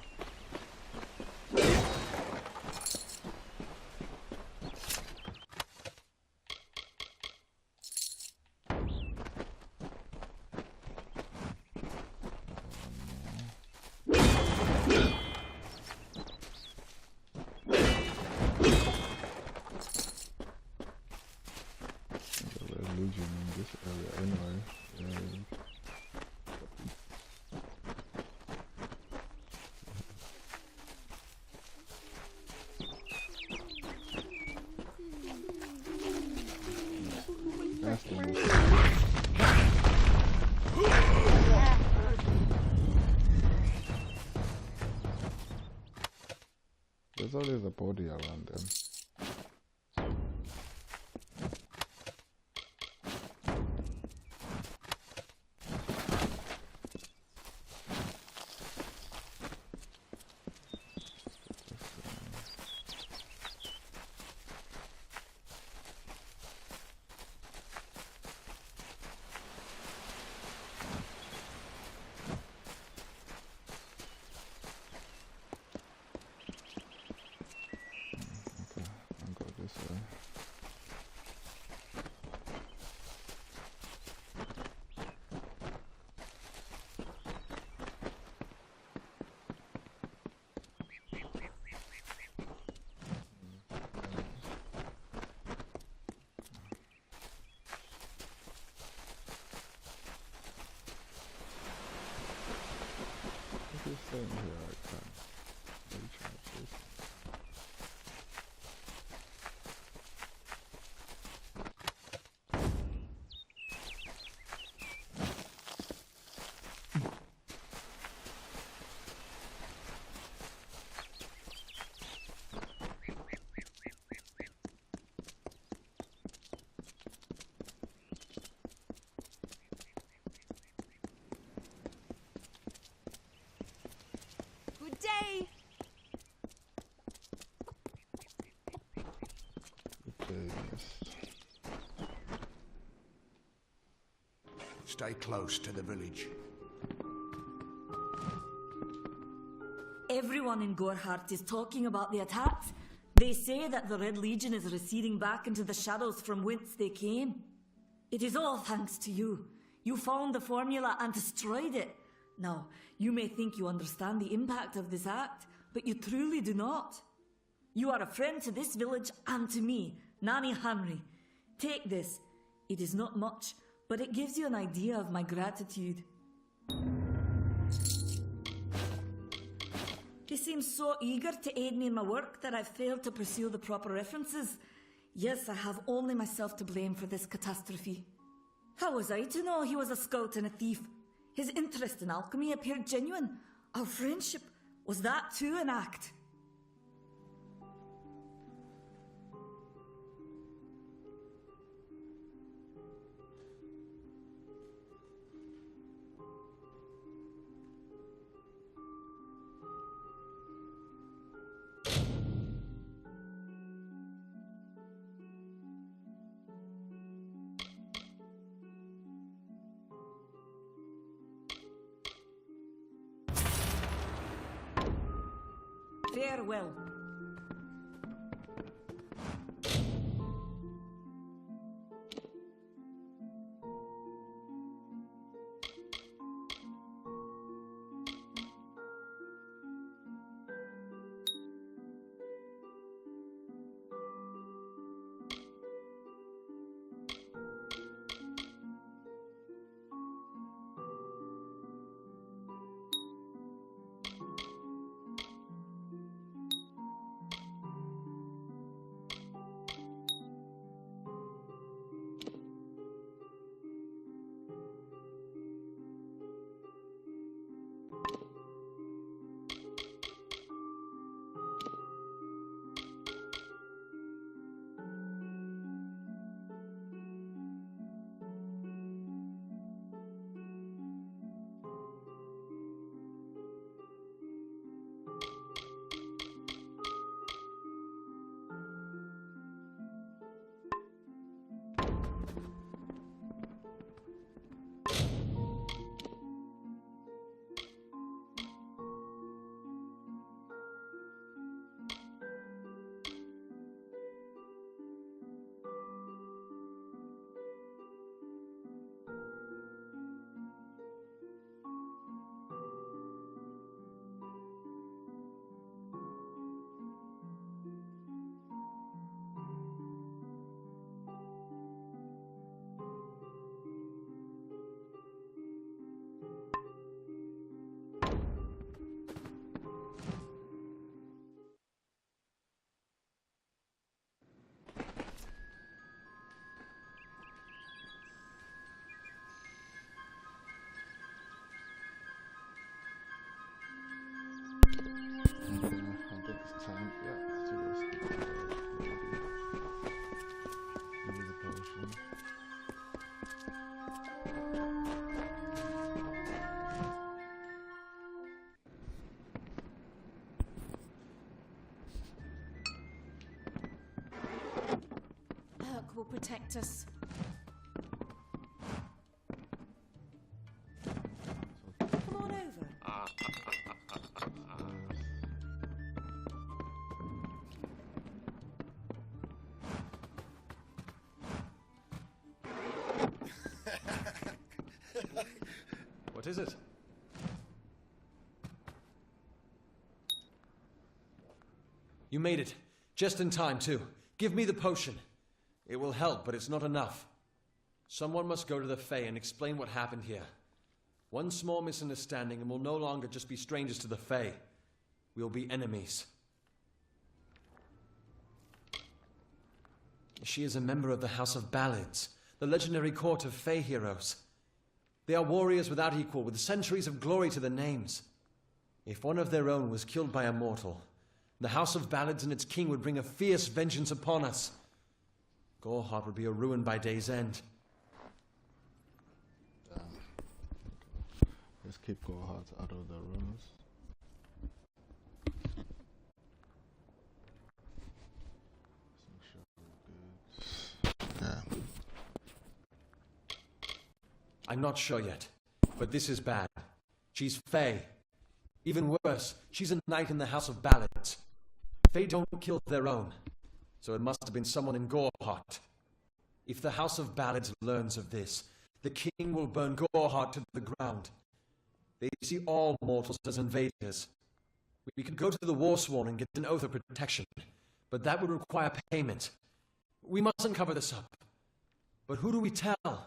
Legion in this area anyway. That's the most. There's always a body around them. This thing here I can recharge this.
Day.
Stay close to the village.
Everyone in Gorhart is talking about the attacks. They say that the Red Legion is receding back into the shadows from whence they came. It is all thanks to you. You found the formula and destroyed it. Now, you may think you understand the impact of this act, but you truly do not. You are a friend to this village and to me, Nanny Henry. Take this. It is not much, but it gives you an idea of my gratitude. He seems so eager to aid me in my work that I've failed to pursue the proper references. Yes, I have only myself to blame for this catastrophe. How was I to know he was a scout and a thief? His interest in alchemy appeared genuine. Our friendship, was that too an act? Farewell.
I think it's time, yeah, to go sleep. Give me the potion.
Herc will protect us. Come on over.
What is it? You made it. Just in time, too. Give me the potion. It will help, but it's not enough. Someone must go to the Fae and explain what happened here. One small misunderstanding and we'll no longer just be strangers to the Fae. We'll be enemies. She is a member of the House of Ballads, the legendary court of Fae heroes. They are warriors without equal, with centuries of glory to their names. If one of their own was killed by a mortal, the House of Ballads and its king would bring a fierce vengeance upon us. Gorehart would be a ruin by day's end.
Let's keep Gorehart out of the ruins. Yeah.
I'm not sure yet, but this is bad. She's Fae. Even worse, she's a knight in the House of Ballads. Fae don't kill their own, so it must have been someone in Gorehart. If the House of Ballads learns of this, the king will burn Gorehart to the ground. They see all mortals as invaders. We could go to the Warsworn and get an oath of protection, but that would require payment. We mustn't cover this up. But who do we tell?
But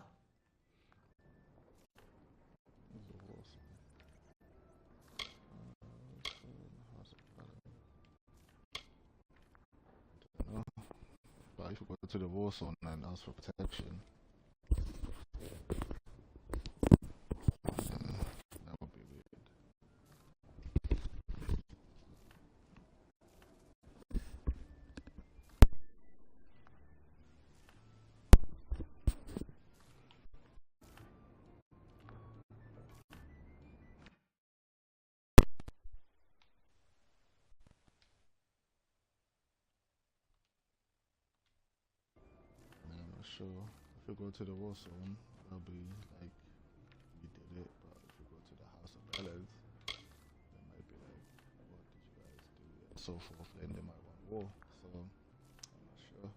if we go to the Warsworn and ask for protection, that would be weird. I'm not sure. If we go to the Warsworn, that'll be like we did it. But if we go to the House of Ballads, they might be like, what did you guys do? And so forth. Then they might want war. So I'm not sure.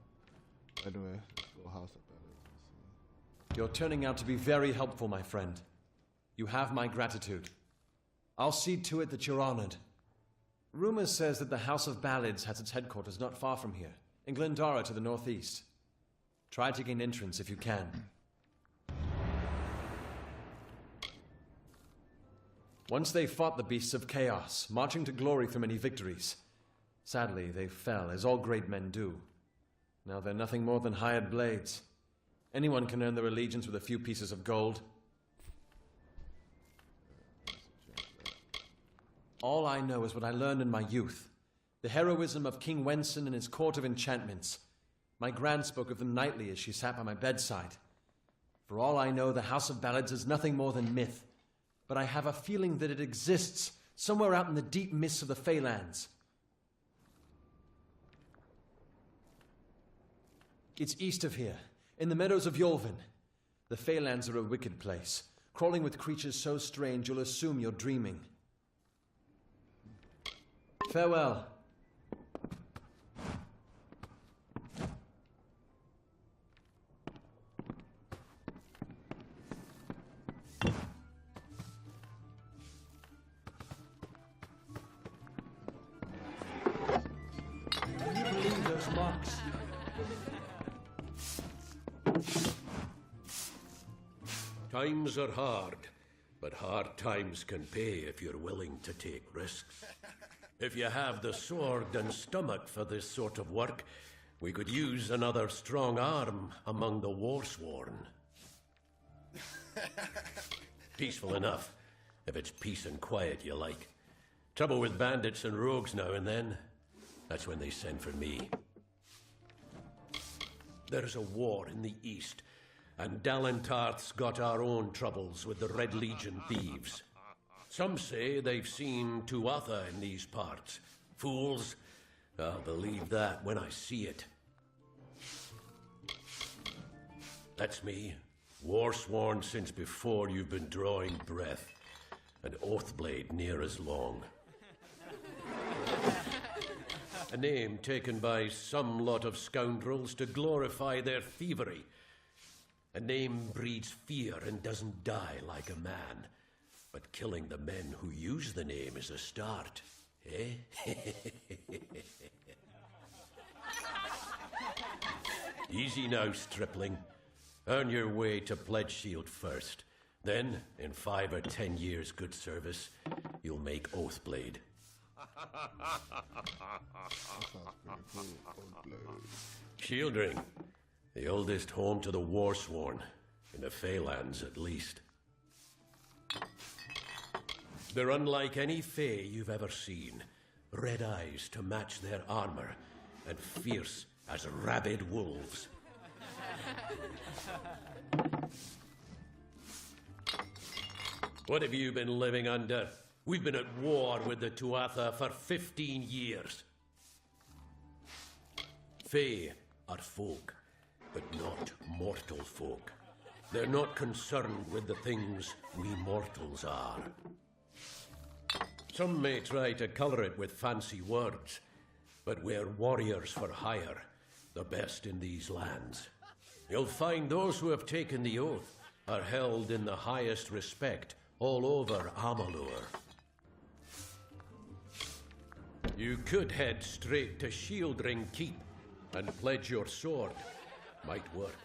Anyway, let's go House of Ballads and see.
You're turning out to be very helpful, my friend. You have my gratitude. I'll see to it that you're honored. Rumor says that the House of Ballads has its headquarters not far from here, in Glendara to the northeast. Try to gain entrance if you can. Once they fought the beasts of chaos, marching to glory through many victories. Sadly, they fell, as all great men do. Now they're nothing more than hired blades. Anyone can earn their allegiance with a few pieces of gold. All I know is what I learned in my youth. The heroism of King Wenson and his court of enchantments. My gran spoke of them nightly as she sat by my bedside. For all I know, the House of Ballads is nothing more than myth. But I have a feeling that it exists somewhere out in the deep mists of the Feylands. It's east of here, in the meadows of Yolvin. The Feylands are a wicked place, crawling with creatures so strange you'll assume you're dreaming. Farewell. Can you believe those marks?
Times are hard, but hard times can pay if you're willing to take risks. If you have the sword and stomach for this sort of work, we could use another strong arm among the Warsworn. Peaceful enough, if it's peace and quiet you like. Trouble with bandits and rogues now and then, that's when they send for me. There's a war in the east, and Dalentarth's got our own troubles with the Red Legion thieves. Some say they've seen Tuatha in these parts. Fools, I'll believe that when I see it. That's me, Warsworn since before you've been drawing breath, and Oathblade near as long. A name taken by some lot of scoundrels to glorify their thievery. A name breeds fear and doesn't die like a man. But killing the men who use the name is a start, eh? Easy now, stripling. Earn your way to Pledge Shield first. Then, in 5 or 10 years' good service, you'll make Oathblade. Shieldring, the oldest home to the Warsworn, in the Feylands at least. They're unlike any Fey you've ever seen. Red eyes to match their armor, and fierce as rabid wolves. What have you been living under? We've been at war with the Tuatha for 15 years. Fey are folk, but not mortal folk. They're not concerned with the things we mortals are. Some may try to colour it with fancy words, but we're warriors for hire, the best in these lands. You'll find those who have taken the oath are held in the highest respect all over Amalur. You could head straight to Shieldring Keep and pledge your sword. Might work,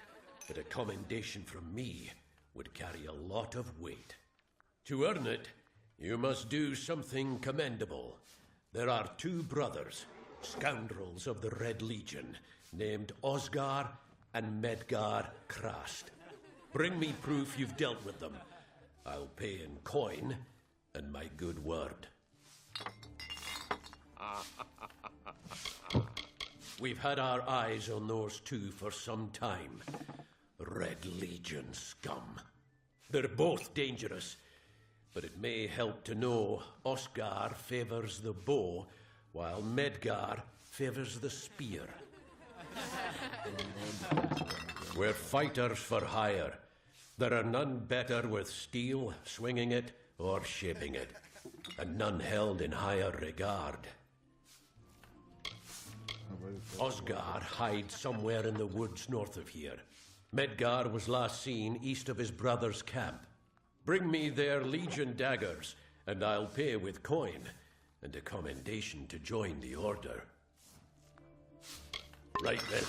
but a commendation from me would carry a lot of weight. To earn it, you must do something commendable. There are 2 brothers, scoundrels of the Red Legion, named Osgar and Medgar Krast. Bring me proof you've dealt with them. I'll pay in coin and my good word. We've had our eyes on those 2 for some time. Red Legion scum. They're both dangerous, but it may help to know Oscar favors the bow, while Medgar favors the spear. We're fighters for hire. There are none better with steel, swinging it, or shaping it, and none held in higher regard. Osgar hides somewhere in the woods north of here. Medgar was last seen east of his brother's camp. Bring me their Legion daggers, and I'll pay with coin, and a commendation to join the order. Right then.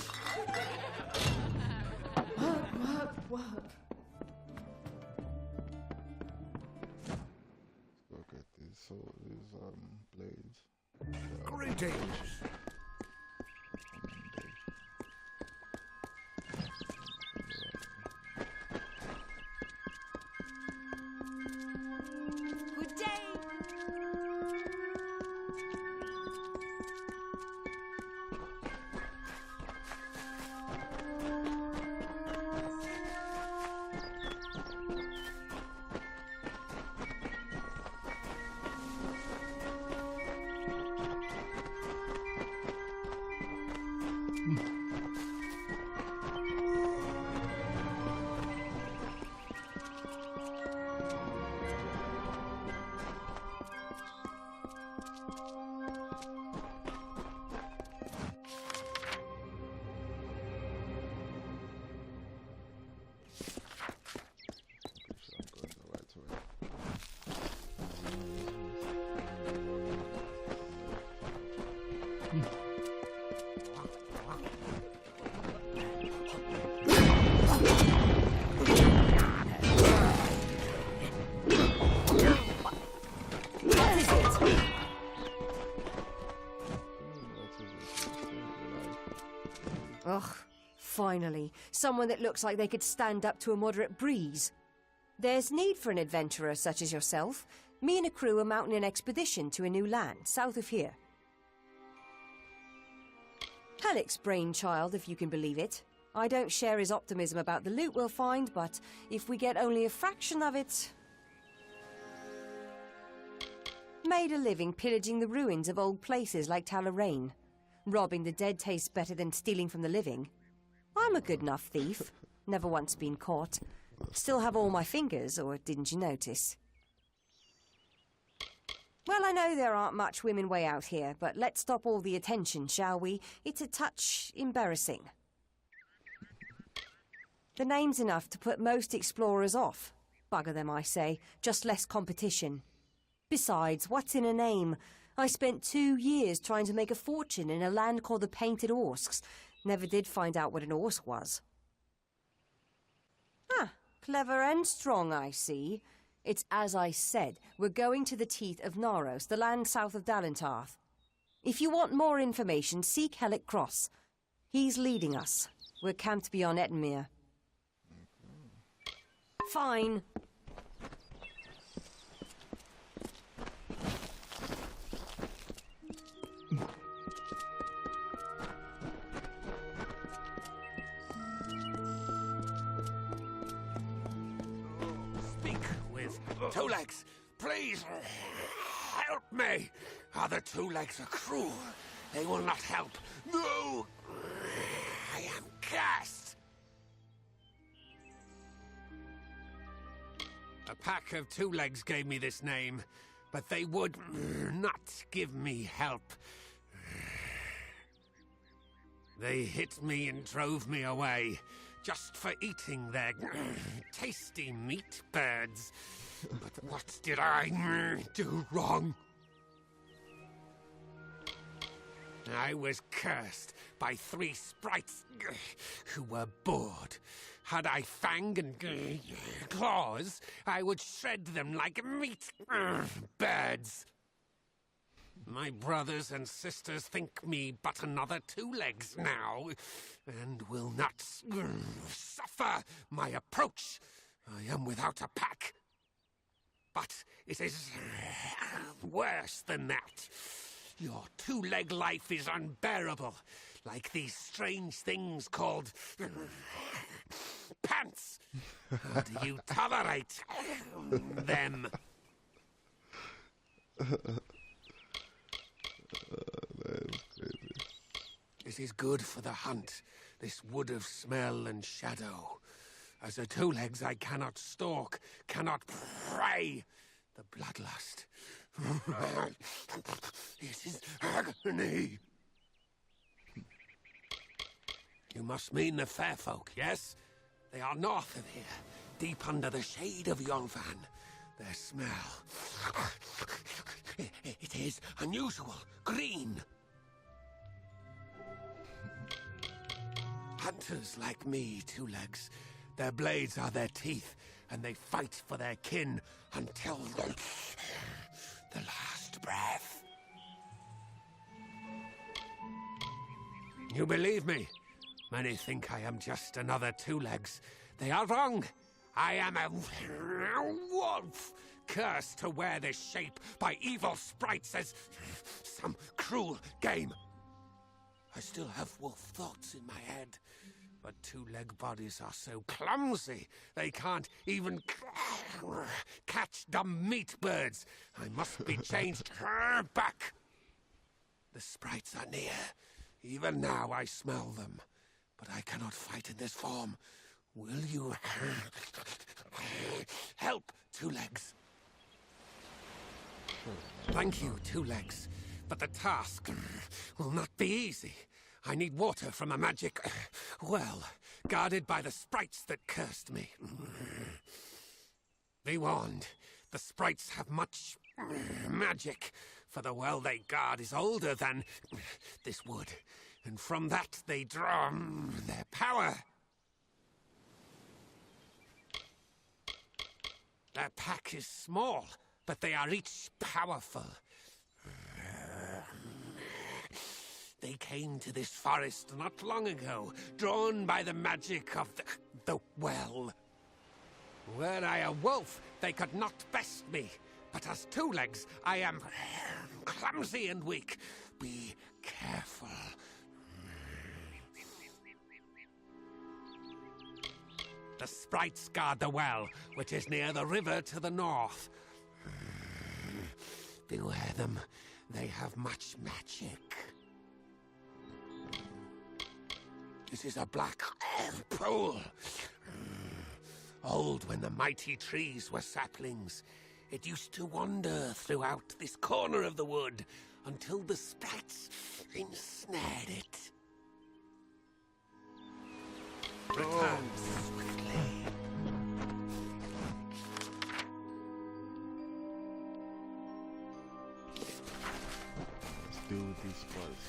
Work.
Look at these blades.
Greetings.
Good day.
Ugh, finally. Someone that looks like they could stand up to a moderate breeze. There's need for an adventurer such as yourself. Me and a crew are mounting an expedition to a new land, south of here. Halleck's brainchild, if you can believe it. I don't share his optimism about the loot we'll find, but if we get only a fraction of it... Made a living pillaging the ruins of old places like Talarain. Robbing the dead tastes better than stealing from the living. I'm a good enough thief. Never once been caught. Still have all my fingers, or didn't you notice? Well, I know there aren't much women way out here, but let's stop all the attention, shall we? It's a touch embarrassing. The name's enough to put most explorers off. Bugger them, I say. Just less competition. Besides, what's in a name? I spent 2 years trying to make a fortune in a land called the Painted Orsks. Never did find out what an Orsk was. Ah, clever and strong, I see. It's as I said, we're going to the teeth of Naros, the land south of Dalentarth. If you want more information, seek Hellick Cross. He's leading us. We're camped beyond Ettenmere. Fine.
Two Legs, please help me. Other Two Legs are cruel. They will not help. No! I am cursed. A pack of Two Legs gave me this name, but they would not give me help. They hit me and drove me away, just for eating their tasty meat birds. But what did I do wrong?
I was cursed by 3 sprites who were bored. Had I fang and claws, I would shred them like meat. Birds. My brothers and sisters think me but another 2 legs now, and will not suffer my approach. I am without a pack. But it is worse than that. Your 2-leg life is unbearable, like these strange things called pants. How do you tolerate them? It is good for the hunt, this wood of smell and shadow. As a 2-legs I cannot stalk, cannot prey. The bloodlust. It is agony. You must mean the fair folk, yes? They are north of here, deep under the shade of Yolvan. Their smell. It is unusual, green. Hunters like me, 2-legs. Their blades are their teeth, and they fight for their kin until the last breath. You believe me? Many think I am just another 2-legs. They are wrong. I am a wolf, cursed to wear this shape by evil sprites as some cruel game. I still have wolf thoughts in my head, but 2-leg bodies are so clumsy they can't even catch dumb meat birds. I must be changed back. The sprites are near. Even now I smell them, but I cannot fight in this form. Will you help, 2-legs? Thank you, 2-legs, but the task will not be easy. I need water from a magic well, guarded by the sprites that cursed me. Be warned, the sprites have much magic, for the well they guard is older than this wood, and from that they draw their power. Their pack is small, but they are each powerful. They came to this forest not long ago, drawn by the magic of the well. Were I a wolf, they could not best me. But as 2-legs, I am clumsy and weak. Be careful. The sprites guard the well, which is near the river to the north. Beware them. They have much magic. This is a black pool. Old when the mighty trees were saplings. It used to wander throughout this corner of the wood until the sprites ensnared it. Return swiftly.
Let's deal with these sprites.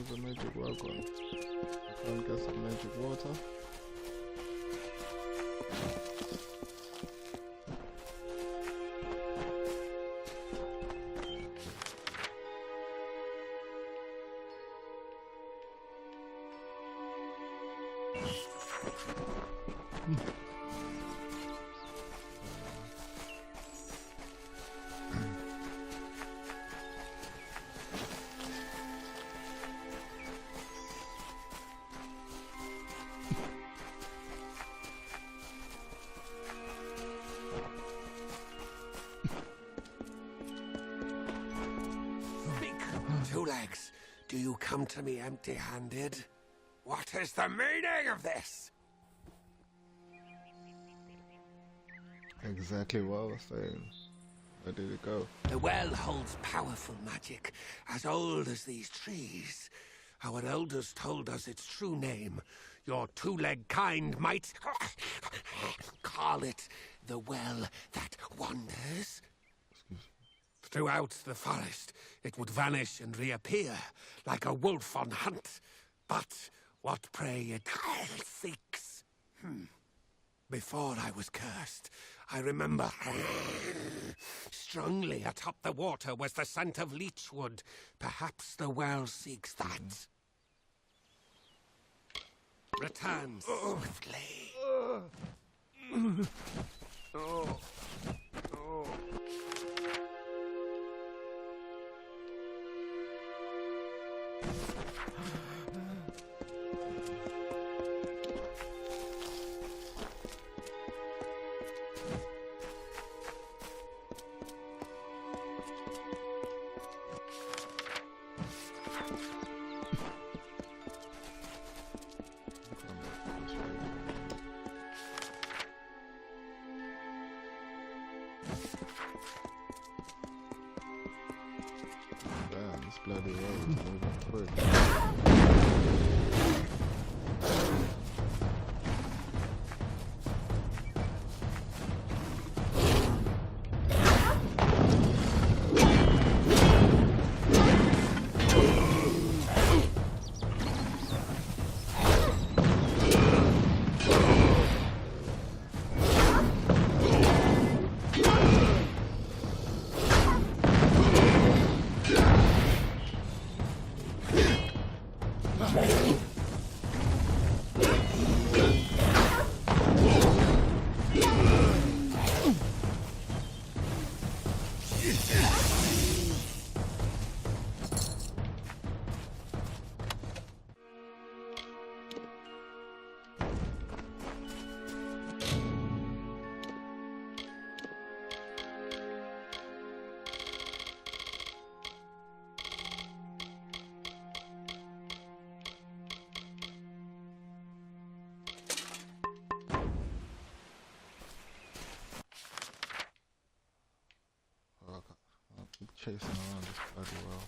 is the magic well gone? I can't guess the magic water.
Two Legs, do you come to me empty-handed? What is the meaning of this?
Exactly what I was saying. Where did it go?
The well holds powerful magic, as old as these trees. Our elders told us its true name. Your two-leg kind might call it the well that wanders. Throughout the forest, it would vanish and reappear, like a wolf on hunt. But what prey it seeks. Before I was cursed, I remember strongly atop the water was the scent of leechwood. Perhaps the well seeks that. Return swiftly.
Damn, this bloody road is moving quick. Keep chasing around this bloody well.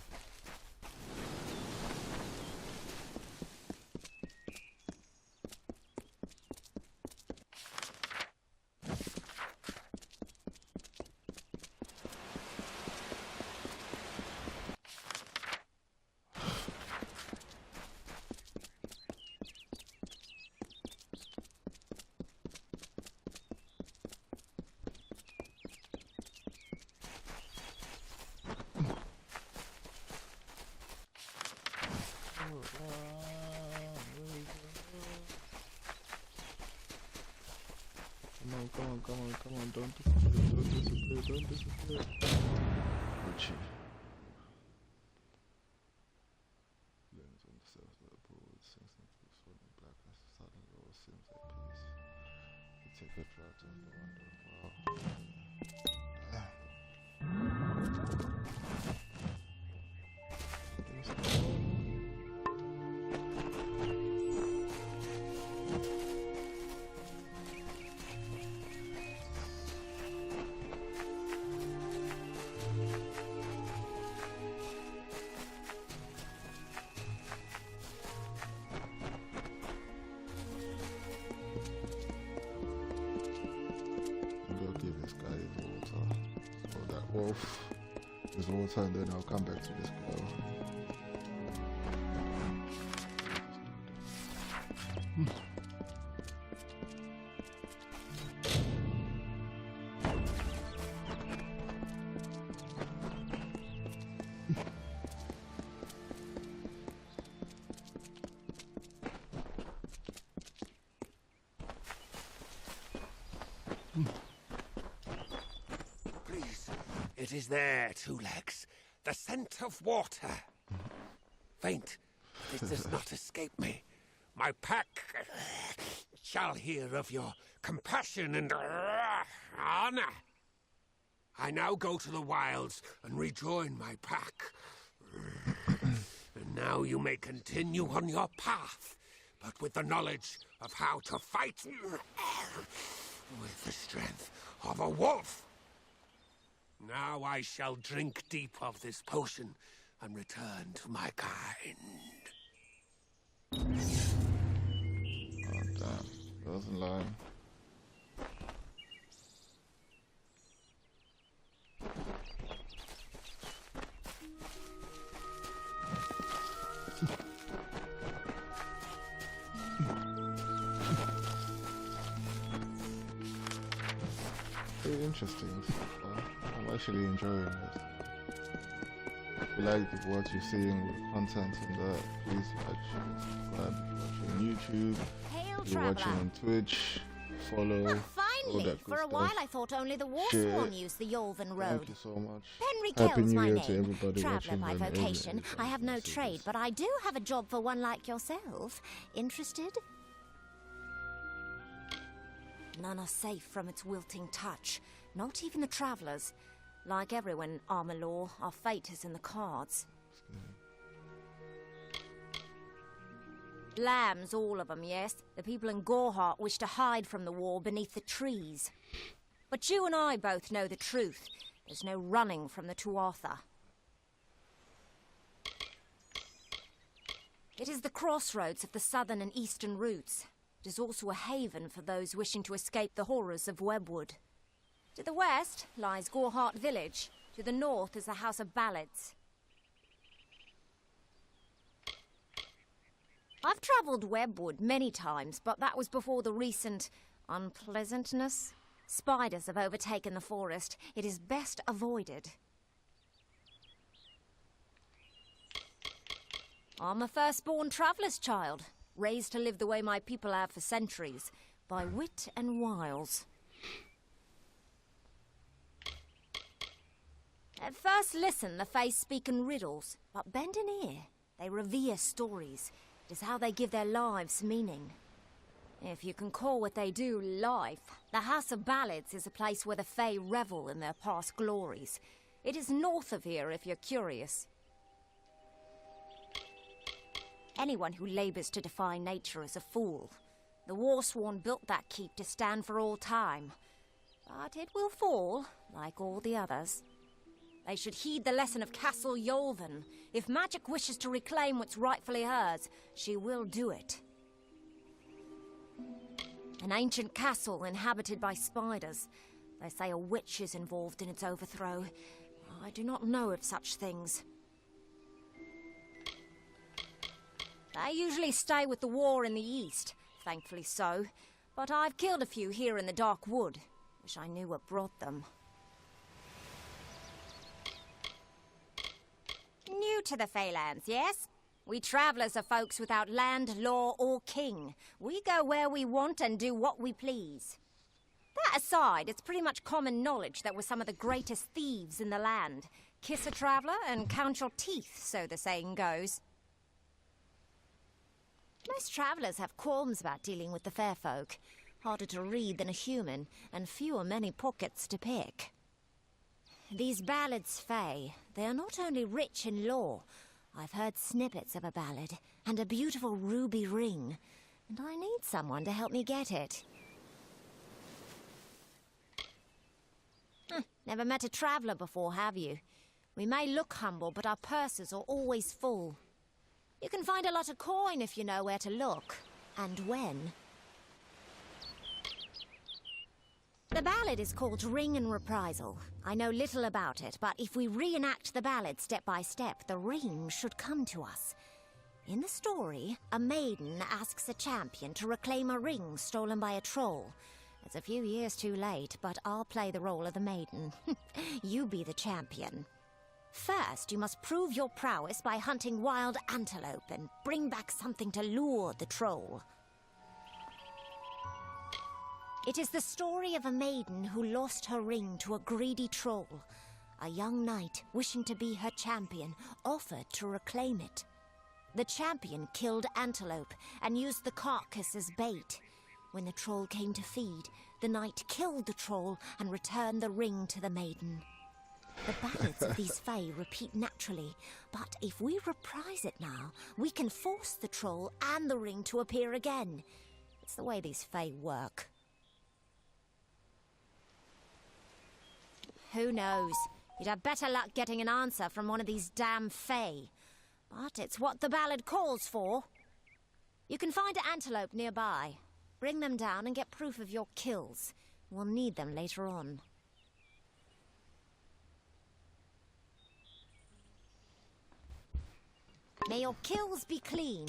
Come on, don't disappear. Richie. Limbs on the surface of the pool with sinks and swimming blackness. Suddenly all seems at peace. You take a drop to the wonder. Wolf. There's water and then I'll come back to this girl.
is there, Two Legs. The scent of water. Faint, but it does not escape me. My pack shall hear of your compassion and honor. I now go to the wilds and rejoin my pack. And now you may continue on your path, but with the knowledge of how to fight with the strength of a wolf. Now I shall drink deep of this potion and return to my kind.
Oh, damn. He wasn't lying. Pretty interesting so far. I'm actually enjoying it. If you like what you're seeing with content and that, please like, share, subscribe. If you're watching on YouTube,
Hail,
if you're watching on Twitch, follow. All
Finally,
that good
for a
stuff.
while I thought only the Warsworn used the Yolven Road.
Thank you so much.
Henry
Happy
Kell's
New
my
Year to
name.
everybody
Traveller
watching
by
and
vocation.
everybody
I have no
watching
trade, but I do have a job for one like yourself. Interested? None are safe from its wilting touch. Not even the travellers. Like everyone in Amalur, our fate is in the cards. Lambs, all of them, yes. The people in Gorhart wish to hide from the war beneath the trees. But you and I both know the truth. There's no running from the Tuatha. It is the crossroads of the southern and eastern routes. It is also a haven for those wishing to escape the horrors of Webwood. To the west lies Gorhart village. To the north is the House of Ballads. I've travelled Webwood many times, but that was before the recent unpleasantness. Spiders have overtaken the forest. It is best avoided. I'm a firstborn traveller's child, raised to live the way my people have for centuries, by wit and wiles. At first listen, the Fae speak in riddles, but bend an ear. They revere stories. It is how they give their lives meaning. If you can call what they do life, the House of Ballads is a place where the Fae revel in their past glories. It is north of here if you're curious. Anyone who labours to defy nature is a fool. The Warsworn built that keep to stand for all time. But it will fall, like all the others. They should heed the lesson of Castle Yolven. If magic wishes to reclaim what's rightfully hers, she will do it. An ancient castle inhabited by spiders. They say a witch is involved in its overthrow. I do not know of such things. They usually stay with the war in the east, thankfully so. But I've killed a few here in the Dark Wood. Wish I knew what brought them. New to the Feylands, yes? We travellers are folks without land, law, or king. We go where we want and do what we please. That aside, it's pretty much common knowledge that we're some of the greatest thieves in the land. Kiss a traveller and count your teeth, so the saying goes. Most travellers have qualms about dealing with the fair folk. Harder to read than a human, and fewer many pockets to pick. These ballads, Fae, they are not only rich in lore. I've heard snippets of a ballad, and a beautiful ruby ring, and I need someone to help me get it. Never met a traveller before, have you? We may look humble, but our purses are always full. You can find a lot of coin if you know where to look, and when. The ballad is called Ring and Reprisal. I know little about it, but if we reenact the ballad step by step, the ring should come to us. In the story, a maiden asks a champion to reclaim a ring stolen by a troll. It's a few years too late, but I'll play the role of the maiden. You be the champion. First, you must prove your prowess by hunting wild antelope and bring back something to lure the troll. It is the story of a maiden who lost her ring to a greedy troll. A young knight, wishing to be her champion, offered to reclaim it. The champion killed Antelope and used the carcass as bait. When the troll came to feed, the knight killed the troll and returned the ring to the maiden. The ballads of these fae repeat naturally, but if we reprise it now, we can force the troll and the ring to appear again. It's the way these fae work. Who knows? You'd have better luck getting an answer from one of these damn fae. But it's what the ballad calls for. You can find an antelope nearby. Bring them down and get proof of your kills. We'll need them later on. May your kills be clean.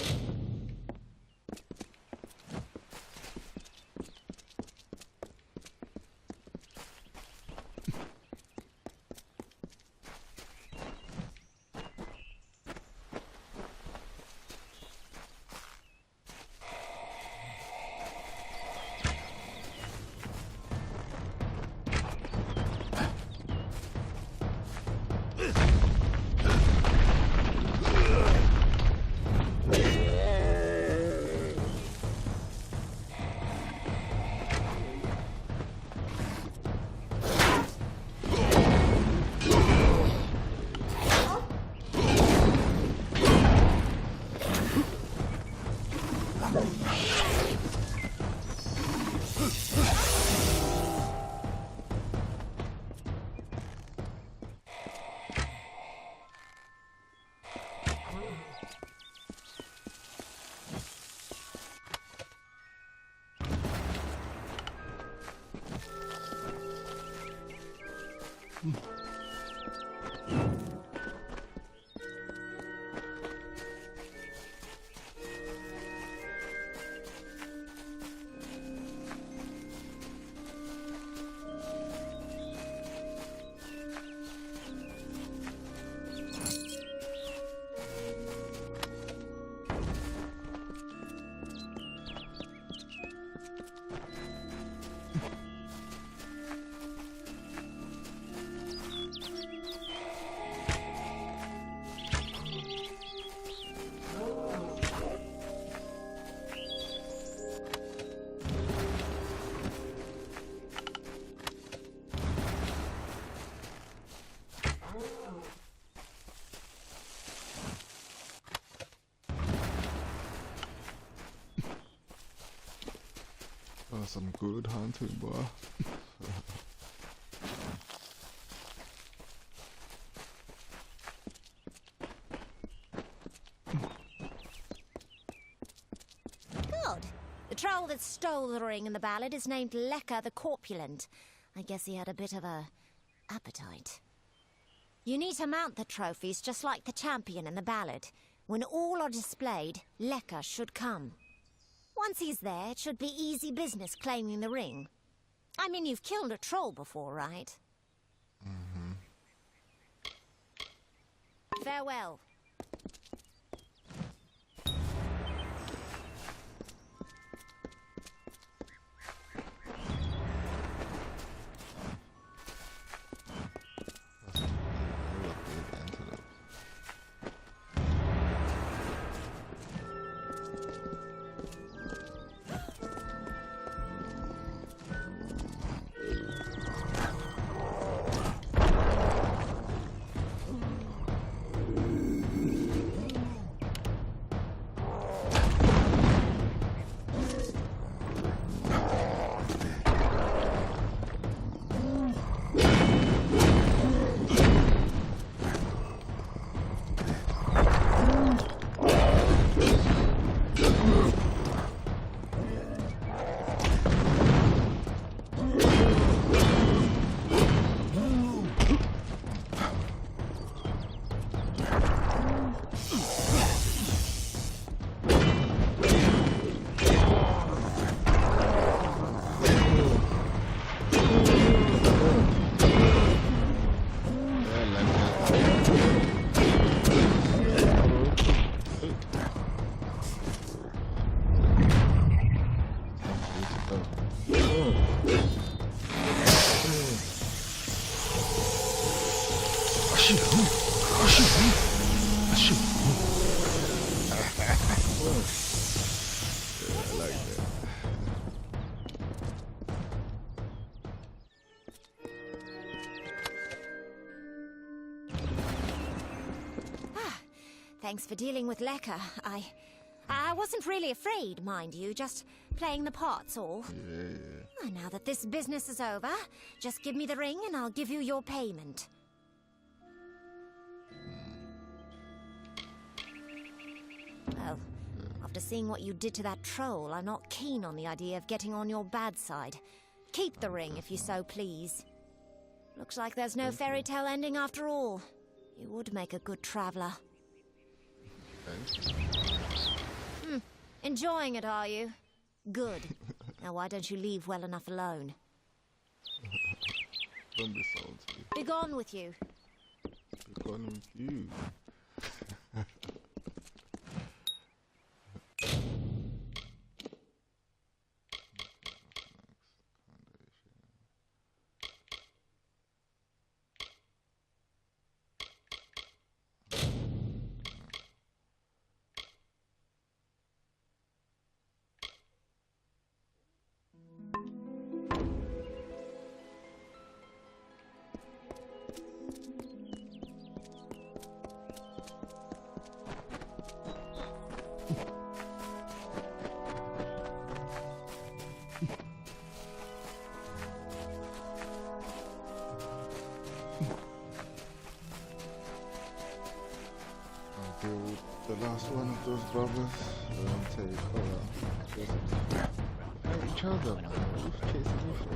That's some good hunting, boy.
Good. The troll that stole the ring in the ballad is named Lecker the Corpulent. I guess he had a bit of a appetite. You need to mount the trophies just like the champion in the ballad. When all are displayed, Lecker should come. Once he's there, it should be easy business claiming the ring. I mean, you've killed a troll before, right?
Mm-hmm.
Farewell.
I like that.
Thanks for dealing with Lekka. I wasn't really afraid, mind you, just playing the parts all.
Yeah.
Now that this business is over, just give me the ring and I'll give you your payment. Well, after seeing what you did to that troll, I'm not keen on the idea of getting on your bad side. Keep the ring if you so please. Looks like there's no fairy tale ending after all. You would make a good traveler. Enjoying it, are you? Good. Now why don't you leave well enough alone?
Don't be salty.
Be gone with you.
Be gone with you. The last one of those brothers take each other, man. Who's chasing you for?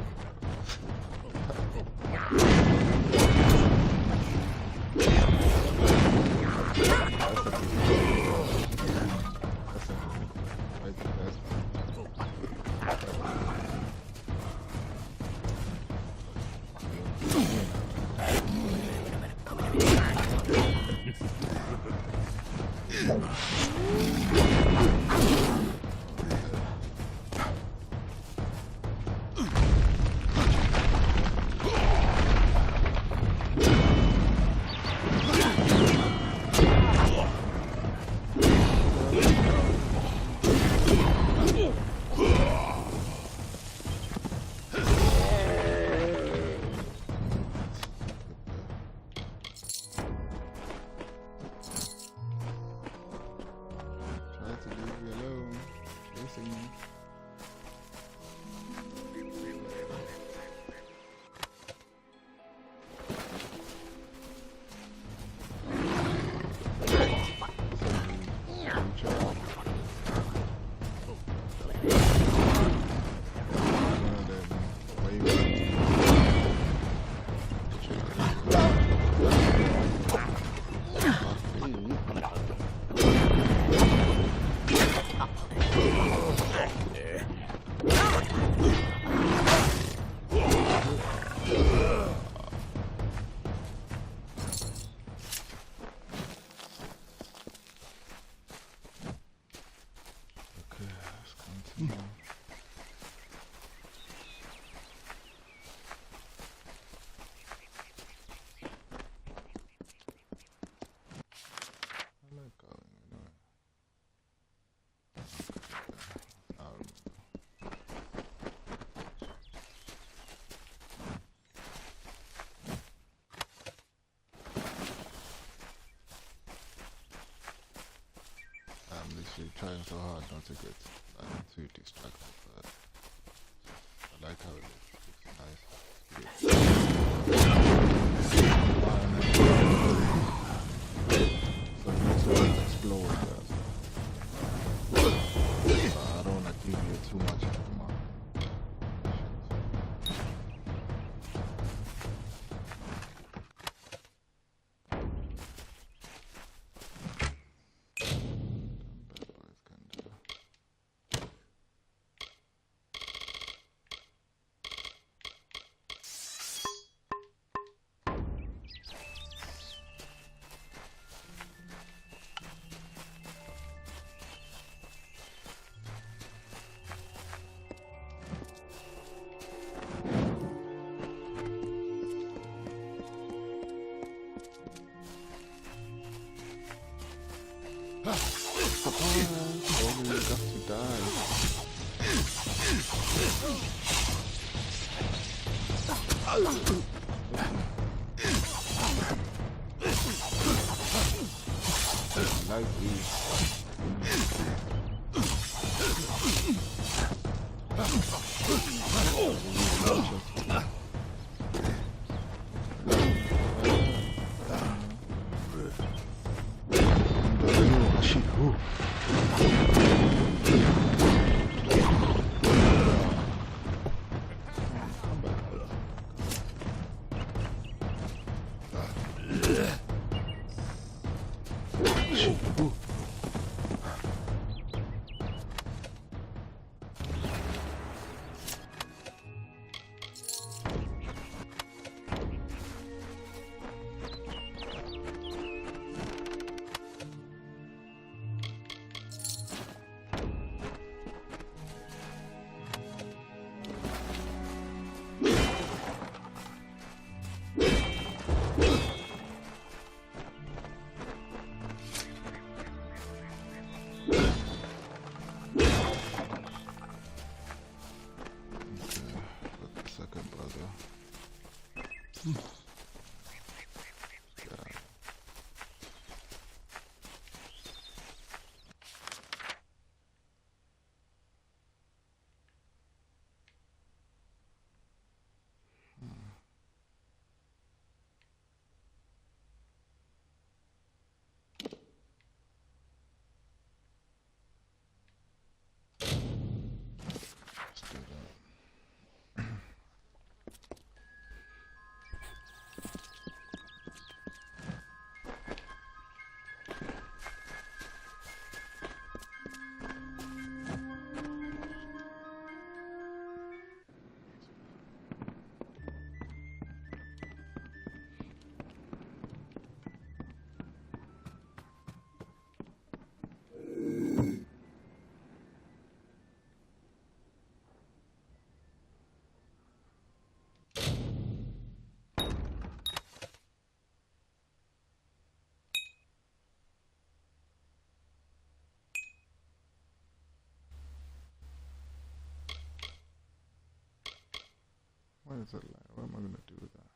Trying so hard not to get too distracted, but I like how it looks. It looks nice. So let's explore that. I don't want to deviate too much from my Only got to die. Like these. What is it like? What am I going to do with that?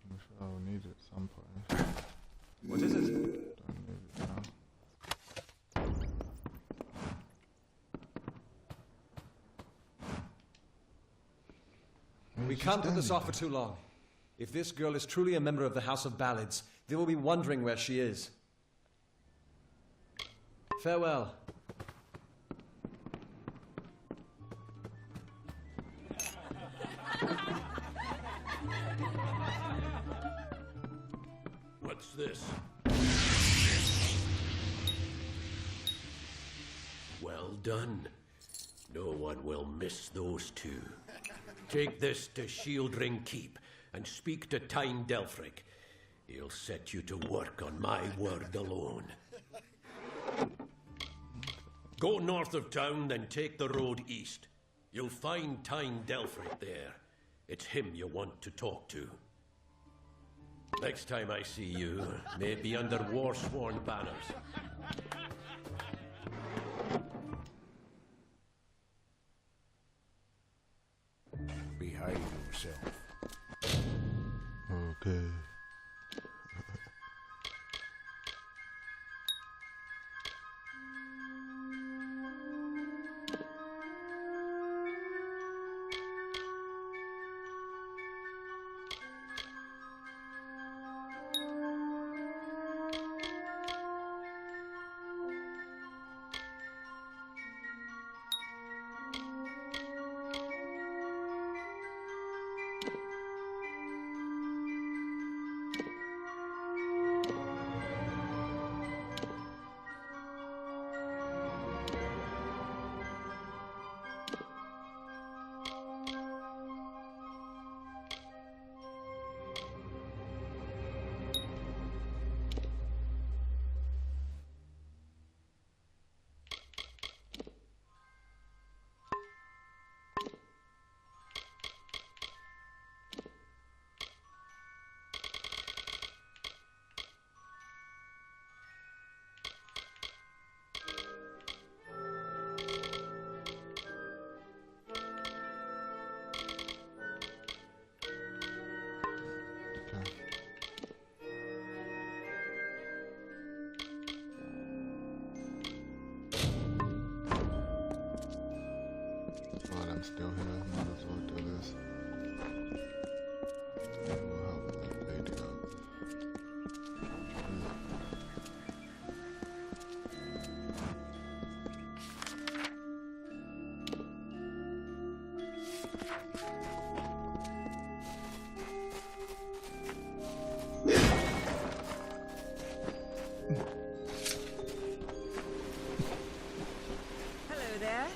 I'm sure I'll need it at some point.
What is it?
Don't need it now.
We can't put this off for too long. If this girl is truly a member of the House of Ballads, they will be wondering where she is. Farewell.
What's this? Well done. No one will miss those two. Take this to Shieldring Keep and speak to Tyne Delfric. He'll set you to work on my word alone. Go north of town, then take the road east. You'll find Tyne Delfric there. It's him you want to talk to. Next time I see you, may it be under war-sworn banners.
Behave yourself.
Okay. still here, might as well do this. We'll help that lady out.
Hello there.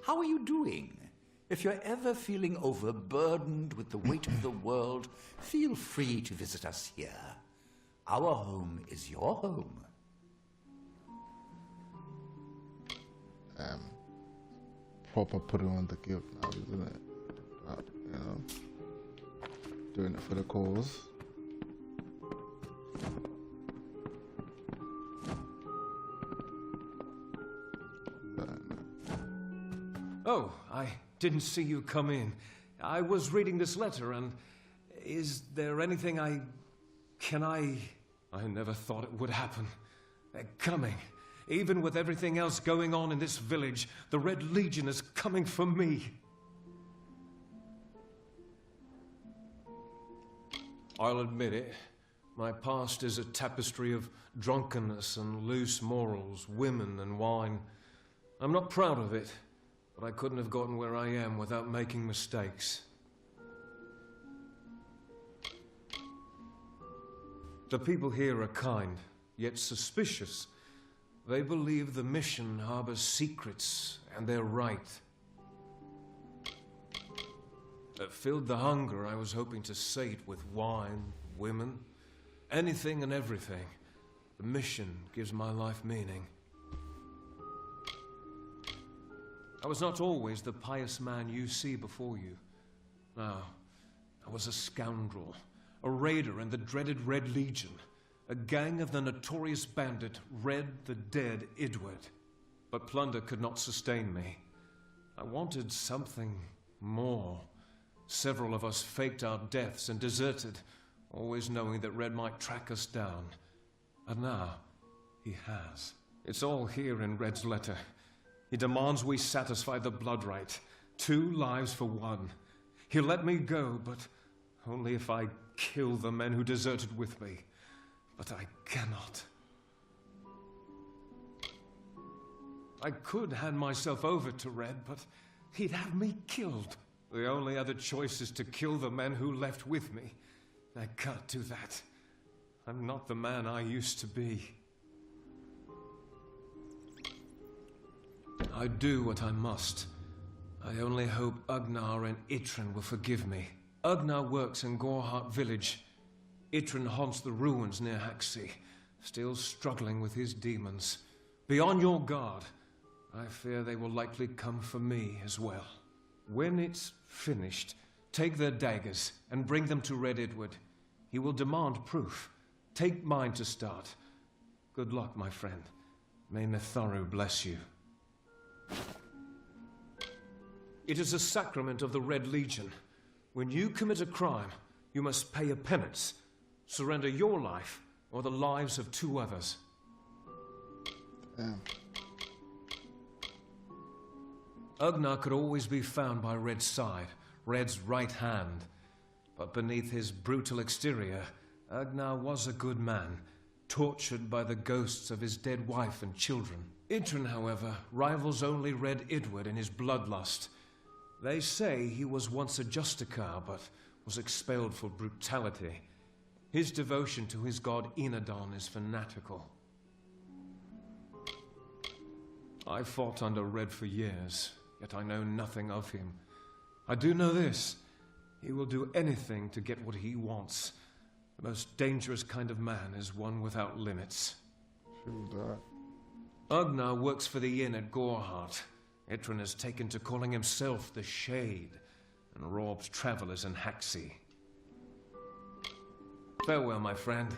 How are you doing? If you're ever feeling overburdened with the weight of the world, feel free to visit us here. Our home is your home.
Proper putting on the guilt now, isn't it? You know, doing it for the cause.
Oh, I didn't see you come in. I was reading this letter, and is there anything I never thought it would happen. Coming. Even with everything else going on in this village, the Red Legion is coming for me. I'll admit it. My past is a tapestry of drunkenness and loose morals, women and wine. I'm not proud of it, but I couldn't have gotten where I am without making mistakes. The people here are kind, yet suspicious. They believe the mission harbors secrets, and they're right. It filled the hunger I was hoping to sate with wine, women, anything and everything. The mission gives my life meaning. I was not always the pious man you see before you. No, I was a scoundrel, a raider in the dreaded Red Legion, a gang of the notorious bandit Red the Dead Idward. But plunder could not sustain me. I wanted something more. Several of us faked our deaths and deserted, always knowing that Red might track us down. And now, he has. It's all here in Red's letter. He demands we satisfy the blood right. 2 lives for 1. He'll let me go, but only if I kill the men who deserted with me. But I cannot. I could hand myself over to Red, but he'd have me killed. The only other choice is to kill the men who left with me. I can't do that. I'm not the man I used to be. I do what I must. I only hope Ugnar and Itrin will forgive me. Ugnar works in Gorhart village. Itrin haunts the ruins near Haxi, still struggling with his demons. Be on your guard. I fear they will likely come for me as well. When it's finished, take their daggers and bring them to Red Idward. He will demand proof. Take mine to start. Good luck, my friend. May Netharu bless you. It is a sacrament of the Red Legion. When you commit a crime, you must pay a penance. Surrender your life or the lives of 2 others. Ugnar could always be found by Red's side, Red's right hand. But beneath his brutal exterior, Ugnar was a good man, tortured by the ghosts of his dead wife and children. Itrin, however, rivals only Red Idward in his bloodlust. They say he was once a Justicar, but was expelled for brutality. His devotion to his god Enadon is fanatical. I fought under Red for years, yet I know nothing of him. I do know this. He will do anything to get what he wants. The most dangerous kind of man is one without limits.
True that.
Ugnar works for the inn at Goreheart. Itran has taken to calling himself the Shade, and robs travelers in Haxi. Farewell, my friend.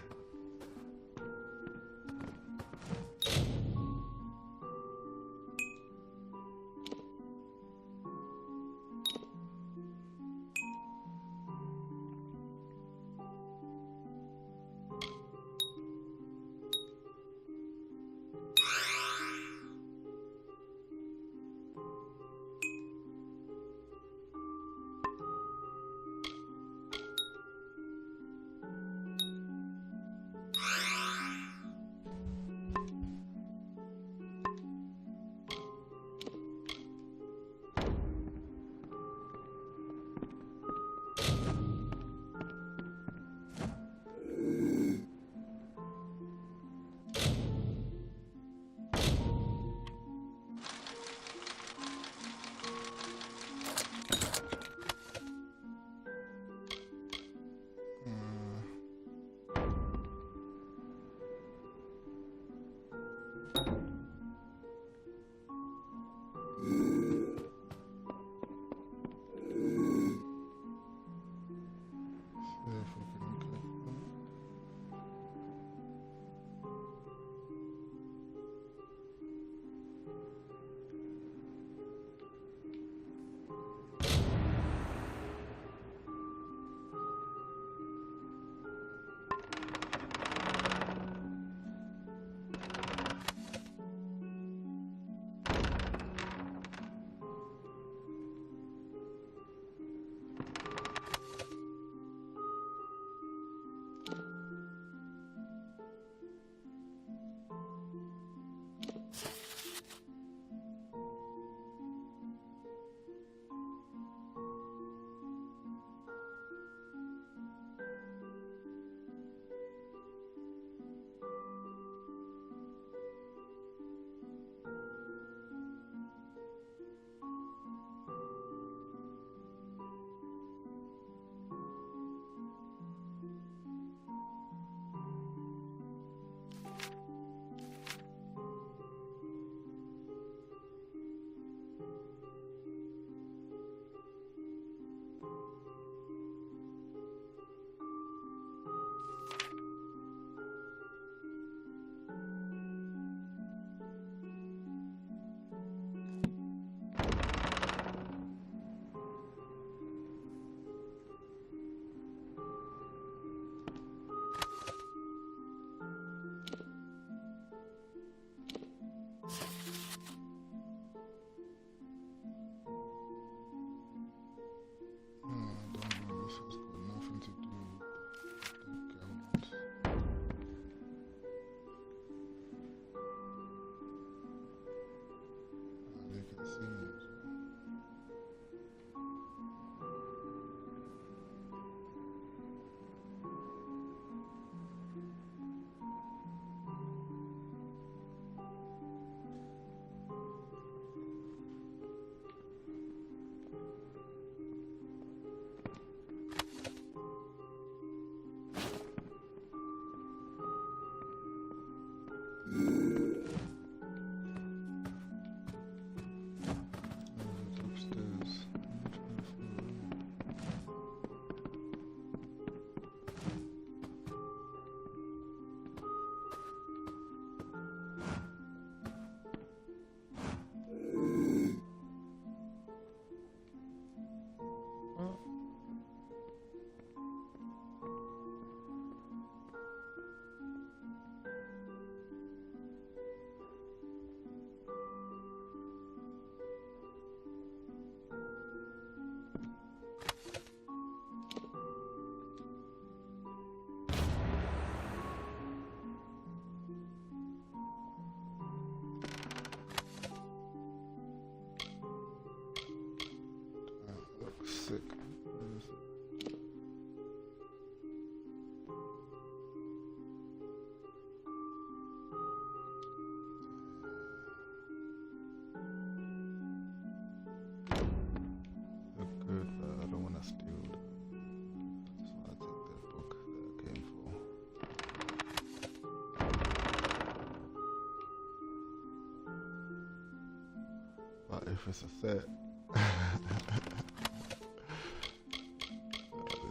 if it's a set.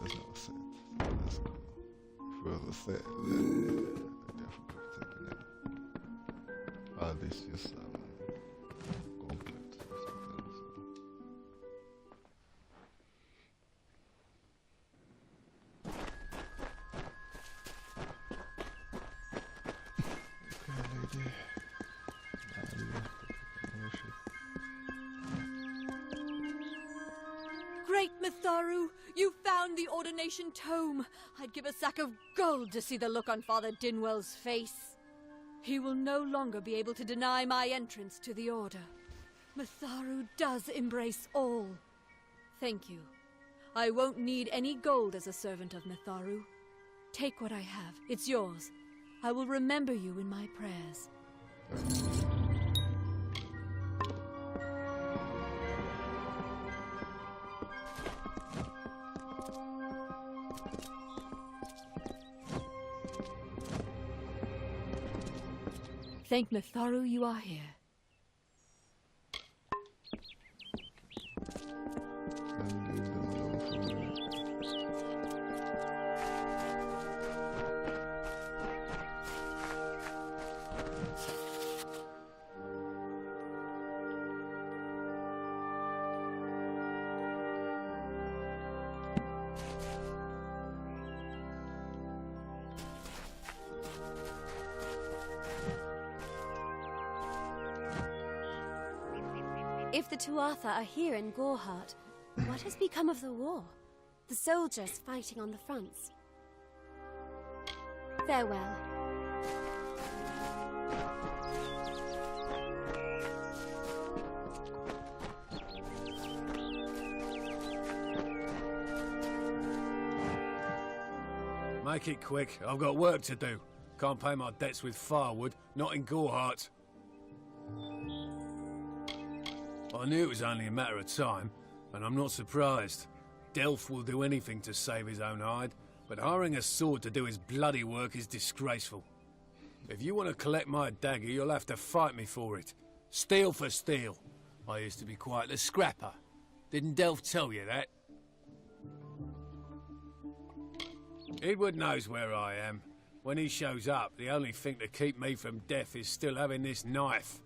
There's no set. That's cool. If it was a set, then I definitely would have taken it. Or at least just gold clips or something. So. Okay, lady.
Great Mitharu, you found the ordination tome. I'd give a sack of gold to see the look on Father Dinwell's face. He will no longer be able to deny my entrance to the order. Mitharu does embrace all. Thank you. I won't need any gold as a servant of Mitharu. Take what I have. It's yours. I will remember you in my prayers. Thank Mitharu you are here.
If the Tuatha are here in Gorhart, what has become of the war? The soldiers fighting on the fronts. Farewell.
Make it quick. I've got work to do. Can't pay my debts with firewood, not in Gorhart. I knew it was only a matter of time, and I'm not surprised. Delph will do anything to save his own hide, but hiring a sword to do his bloody work is disgraceful. If you want to collect my dagger, you'll have to fight me for it. Steel for steel. I used to be quite the scrapper. Didn't Delph tell you that? Edward knows where I am. When he shows up, the only thing to keep me from death is still having this knife.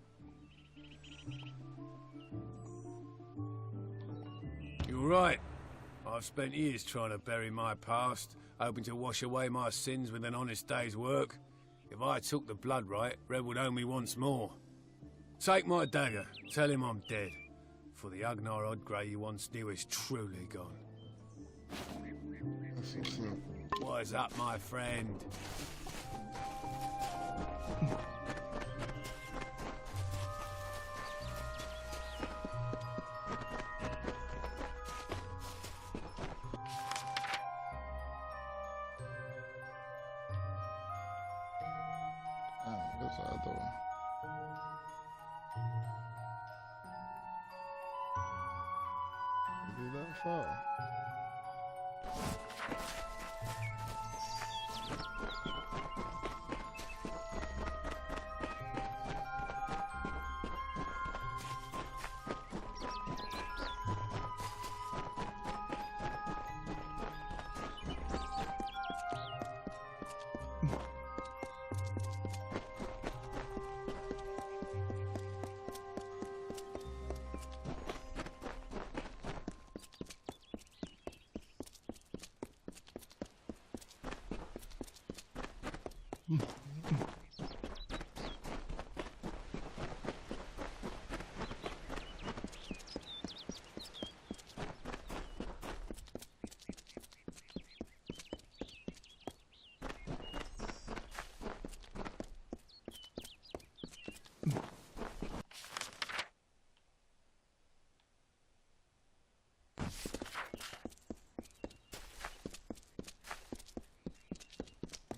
You're right. I've spent years trying to bury my past, hoping to wash away my sins with an honest day's work. If I took the blood right, Red would owe me once more. Take my dagger, tell him I'm dead, for the Agnar Odgrey you once knew is truly gone. What is up, my friend?
That's the other one. Is it that far?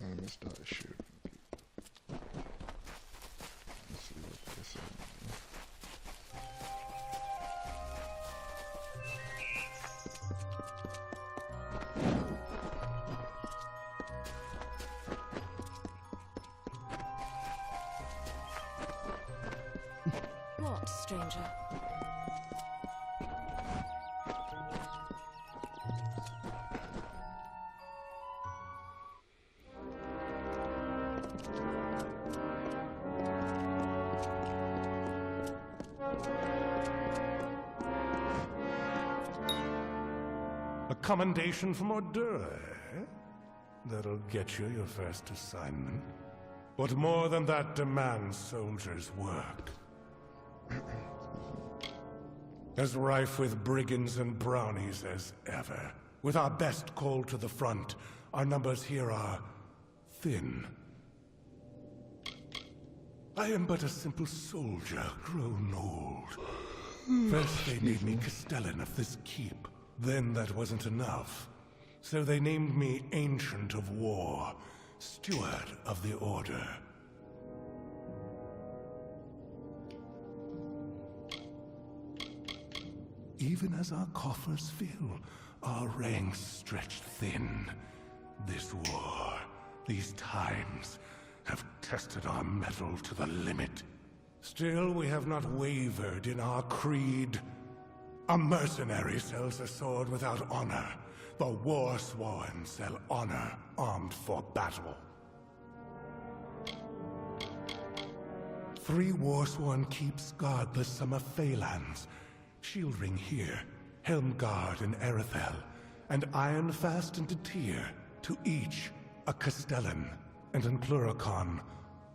Let me start shooting people. Let's see what this is.
What, stranger?
Commendation from Ordura, eh? That'll get you your first assignment. What more than that demands soldiers' work? As rife with brigands and brownies as ever. With our best called to the front, our numbers here are thin. I am but a simple soldier, grown old. First they made me Castellan of this keep. Then that wasn't enough. So they named me Ancient of War, Steward of the Order. Even as our coffers fill, our ranks stretch thin. This war, these times, have tested our mettle to the limit. Still, we have not wavered in our creed. A mercenary sells a sword without honor. The war-sworn sell honor, armed for battle. 3 war-sworn keeps guard the summer Feylands. Shield Ring here, Helmgard and Erethel, and Ironfast and Tyr, to each a Castellan. And in Cluricon,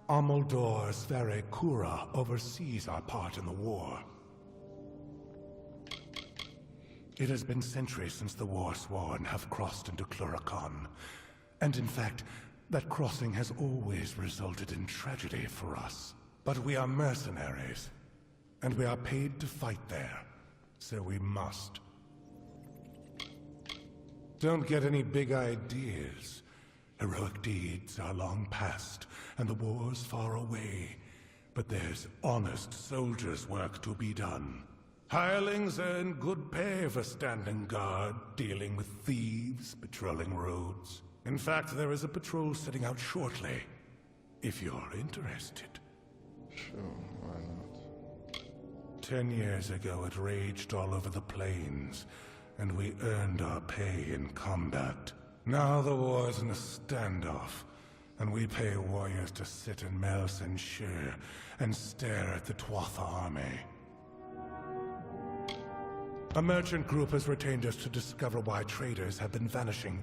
Amalur Sverre Kura oversees our part in the war. It has been centuries since the War-Sworn have crossed into Cluricon. And in fact, that crossing has always resulted in tragedy for us. But we are mercenaries, and we are paid to fight there, so we must. Don't get any big ideas. Heroic deeds are long past, and the war's far away. But there's honest soldiers' work to be done. Hirelings earn good pay for standing guard, dealing with thieves, patrolling roads. In fact, there is a patrol setting out shortly, if you're interested.
Sure, why not?
10 years ago, it raged all over the plains, and we earned our pay in combat. Now the war's in a standoff, and we pay warriors to sit in Melsenshire and stare at the Tuatha army. A merchant group has retained us to discover why traders have been vanishing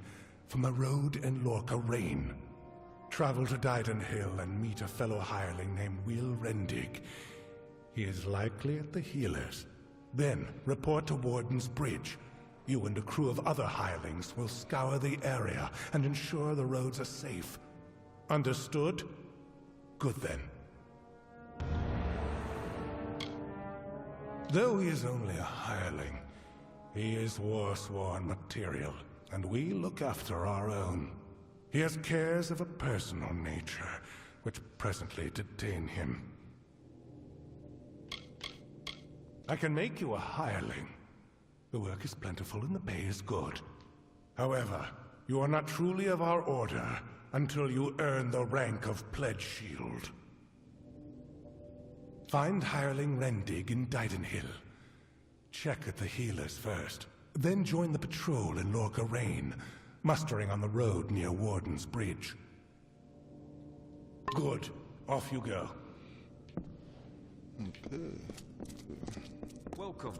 from the road in Lorca Rain. Travel to Dyden Hill and meet a fellow hireling named Will Rendig. He is likely at the healers. Then report to Warden's Bridge. You and a crew of other hirelings will scour the area and ensure the roads are safe. Understood? Good then. Though he is only a hireling, he is war-sworn material, and we look after our own. He has cares of a personal nature, which presently detain him. I can make you a hireling. The work is plentiful and the pay is good. However, you are not truly of our order until you earn the rank of Pledge Shield. Find hireling Rendig in Dyden Hill. Check at the healers first, then join the patrol in Lorca Rain, mustering on the road near Warden's Bridge. Good. Off you go.
Okay.
Welcome.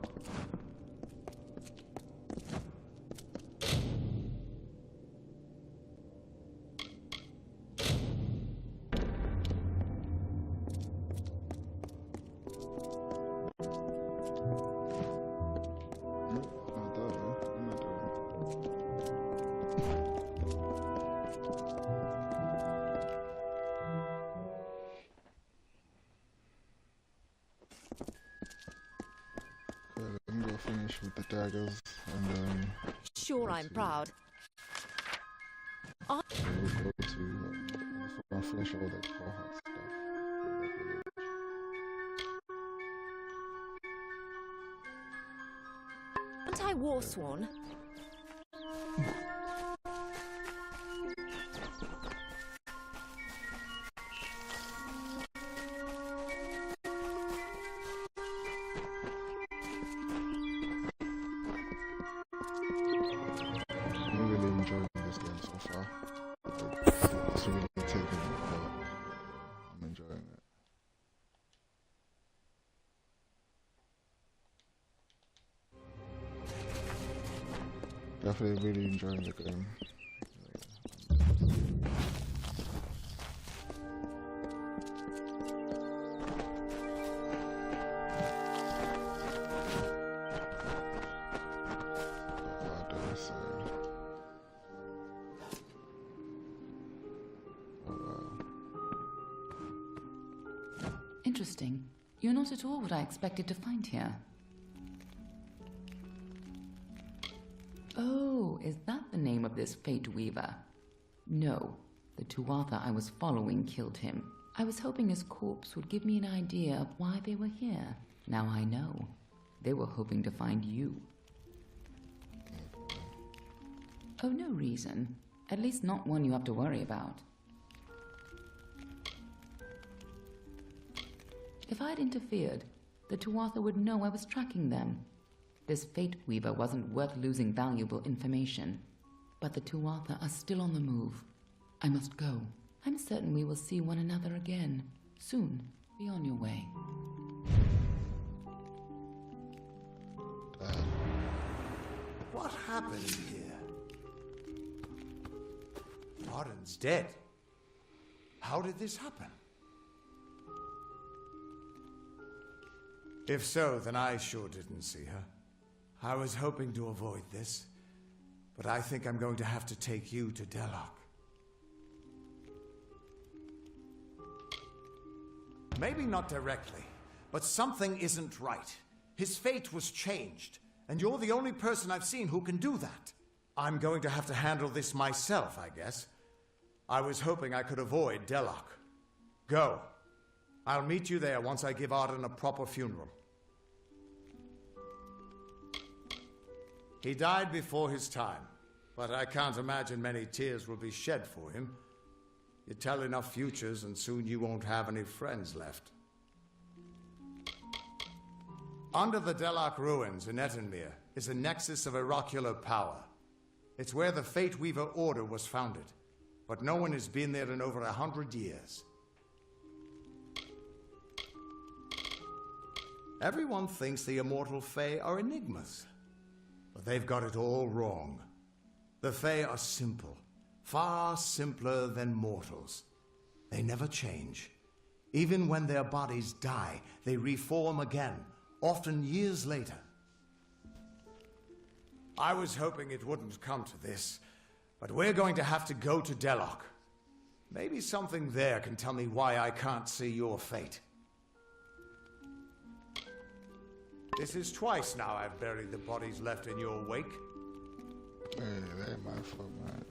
I'm gonna finish with the daggers and then
Sure, I'm proud.
we'll go to I'll finish all the cohort stuff.
Aren't I war-sworn?
I'm really enjoying this game so far. It's really taking me apart. I'm enjoying it. Definitely really enjoying the game.
Interesting. You're not at all what I expected to find here. Oh, is that the name of this Fate Weaver? No, the Tuatha I was following killed him. I was hoping his corpse would give me an idea of why they were here. Now I know. They were hoping to find you. Oh, no reason. At least not one you have to worry about. If I'd interfered, the Tuatha would know I was tracking them. This Fate Weaver wasn't worth losing valuable information. But the Tuatha are still on the move. I must go. I'm certain we will see one another again. Soon. Be on your way.
What happened here? Arden's dead. How did this happen? If so, then I sure didn't see her. I was hoping to avoid this, but I think I'm going to have to take you to Delok. Maybe not directly, but something isn't right. His fate was changed, and you're the only person I've seen who can do that. I'm going to have to handle this myself, I guess. I was hoping I could avoid Delok. Go. I'll meet you there once I give Arden a proper funeral. He died before his time, but I can't imagine many tears will be shed for him. You tell enough futures and soon you won't have any friends left. Under the Delok ruins in Etenmere is a nexus of oracular power. It's where the Fate Weaver Order was founded, but no one has been there in over 100 years. Everyone thinks the immortal Fae are enigmas, but they've got it all wrong. The Fae are simple, far simpler than mortals. They never change. Even when their bodies die, they reform again, often years later. I was hoping it wouldn't come to this, but we're going to have to go to Delok. Maybe something there can tell me why I can't see your fate. This is twice now I've buried the bodies left in your wake.
Hey, that ain't my fault, man.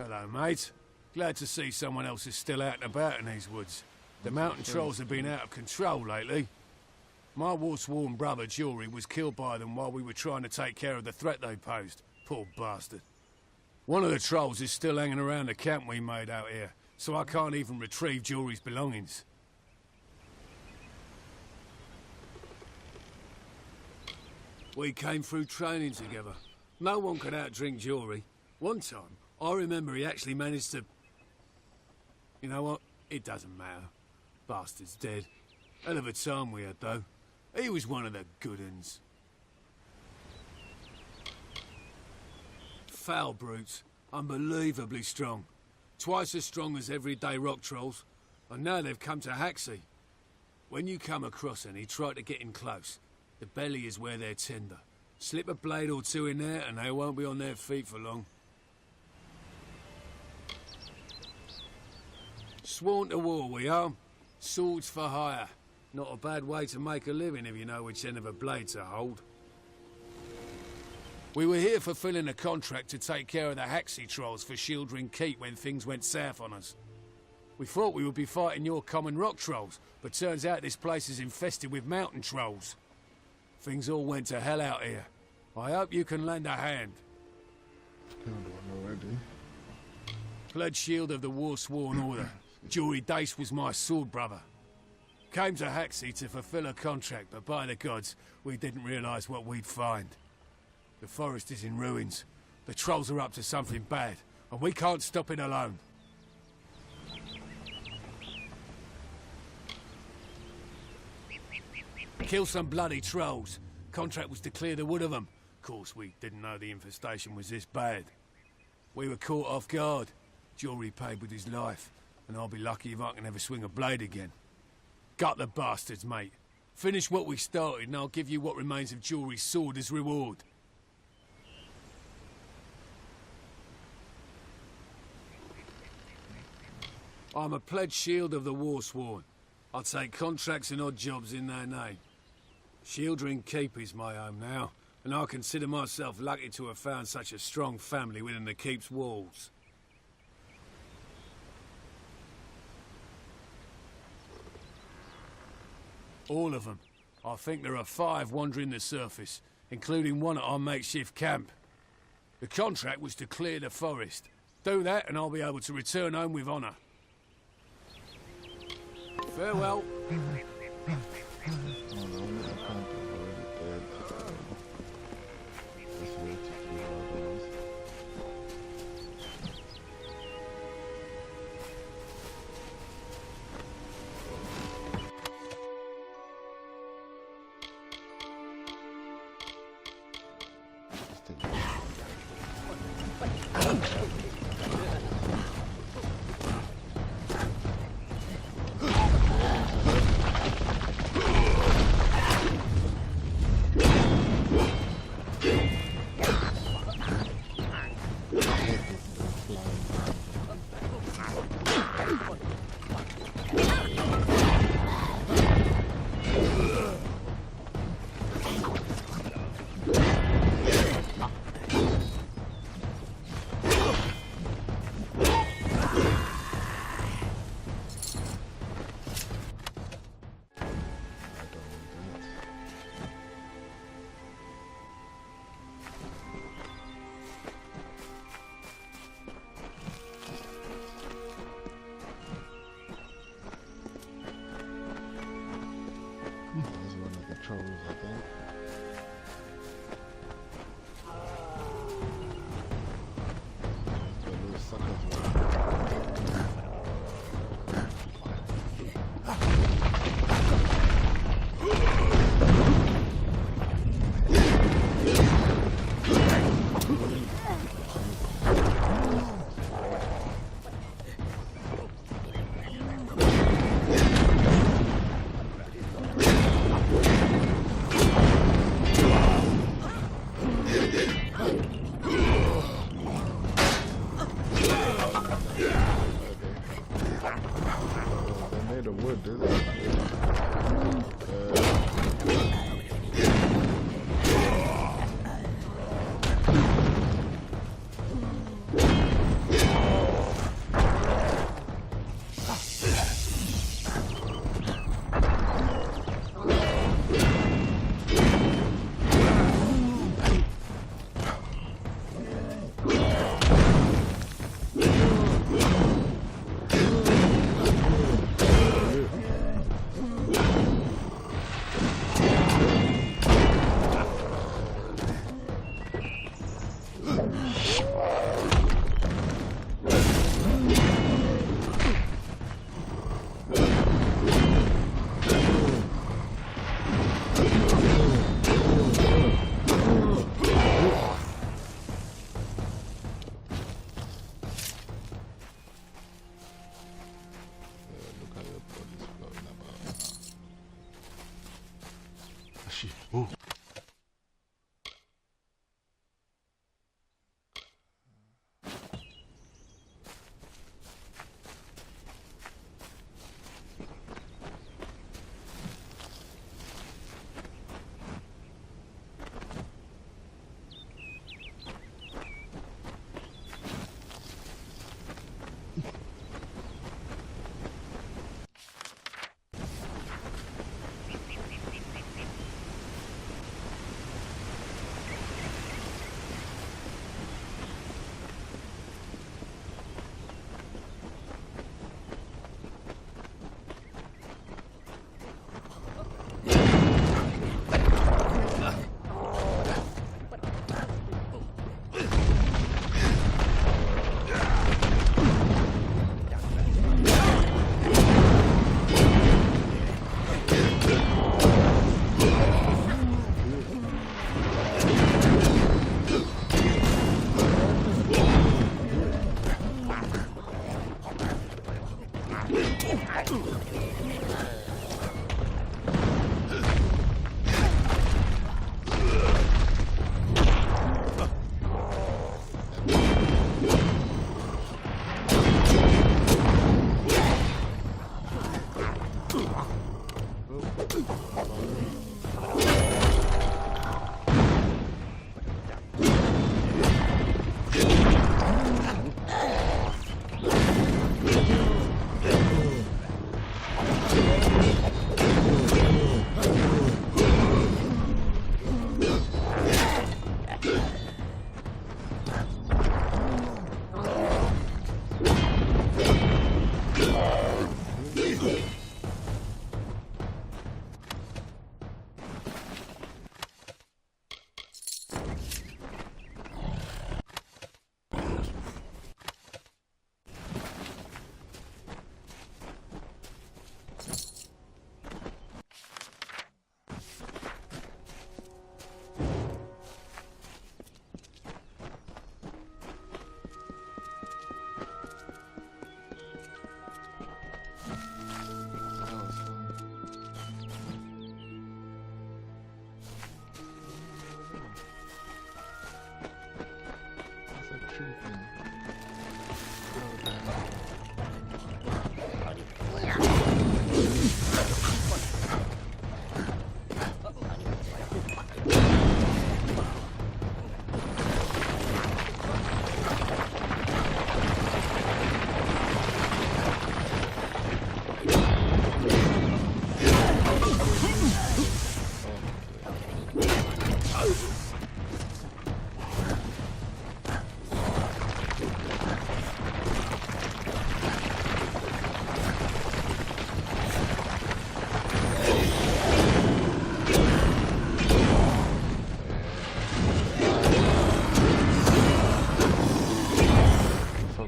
Hello, mate. Glad to see someone else is still out and about in these woods. The mountain trolls have been out of control lately. My war-sworn brother, Jory, was killed by them while we were trying to take care of the threat they posed. Poor bastard. One of the trolls is still hanging around the camp we made out here, so I can't even retrieve Jory's belongings. We came through training together. No one could outdrink Jory. One time, I remember he actually managed to... You know what? It doesn't matter. Bastard's dead. Hell of a time we had, though. He was one of the good uns. Foul brutes. Unbelievably strong. Twice as strong as everyday rock trolls. And now they've come to Haxie. When you come across any, try to get in close. The belly is where they're tender. Slip a blade or two in there and they won't be on their feet for long. Sworn to war we are. Swords for hire. Not a bad way to make a living if you know which end of a blade to hold.
We were here fulfilling a contract to take care of the Haxie trolls for Shieldring Keep when things went south on us. We thought we would be fighting your common rock trolls, but turns out this place is infested with mountain trolls. Things all went to hell out here. I hope you can lend a hand. Pledged shield of the War-Sworn Order. Jory Dace was my sword brother. Came to Haxie to fulfill a contract, but by the gods, we didn't realise what we'd find. The forest is in ruins. The trolls are up to something bad, and we can't stop it alone. Kill some bloody trolls. Contract was to clear the wood of them. Of course, we didn't know the infestation was this bad. We were caught off guard. Jory paid with his life, and I'll be lucky if I can ever swing a blade again. Gut the bastards, mate. Finish what we started, and I'll give you what remains of Jory's sword as reward. I'm a pledged shield of the War-Sworn. I'll take contracts and odd jobs in their name. Shieldring Keep is my home now, and I consider myself lucky to have found such a strong family within the Keep's walls. All of them. I think there are 5 wandering the surface, including one at our makeshift camp. The contract was to clear the forest. Do that and I'll be able to return home with honour. Farewell.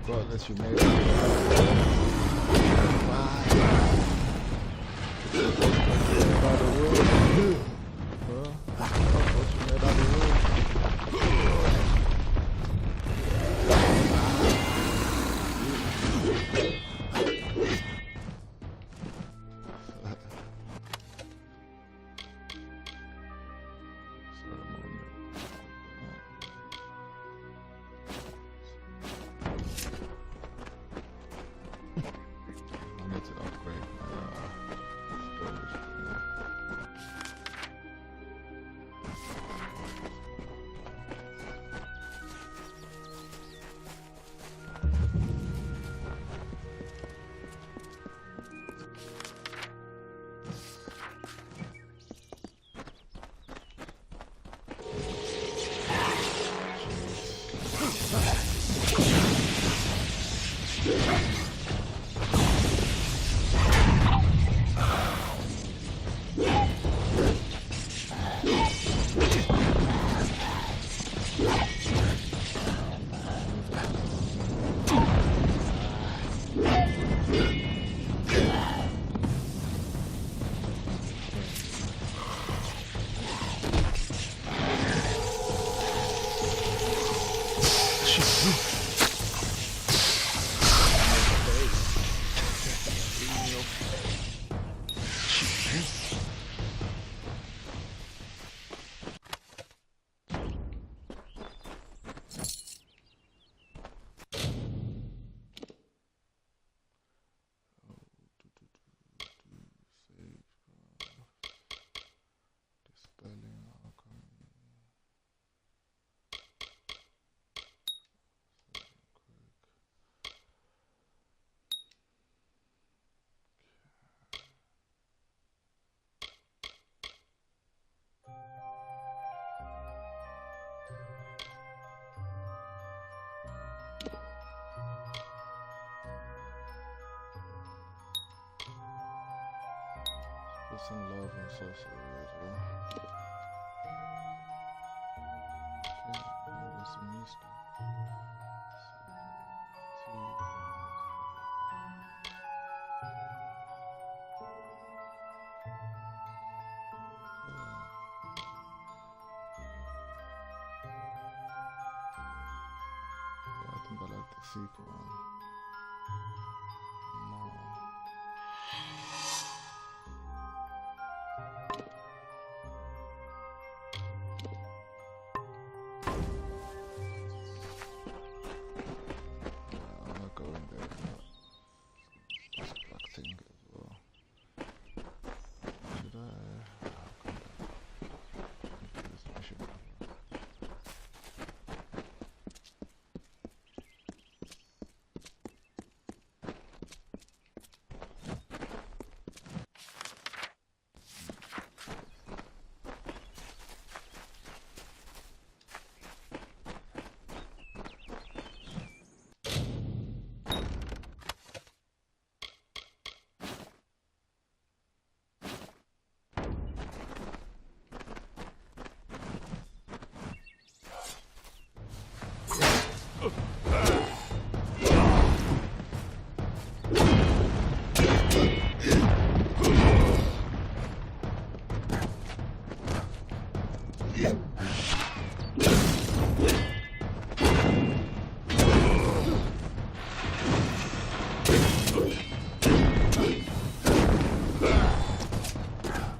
Regardless, you made it. By the room. I thought you made out the room. I need to upgrade my storage. Put some love and sorcery as well. Okay, there's some new stuff. Yeah, I think I like the secret one more. I'm not going there. This black thing as well. Should I? I'll come back. Do this mission.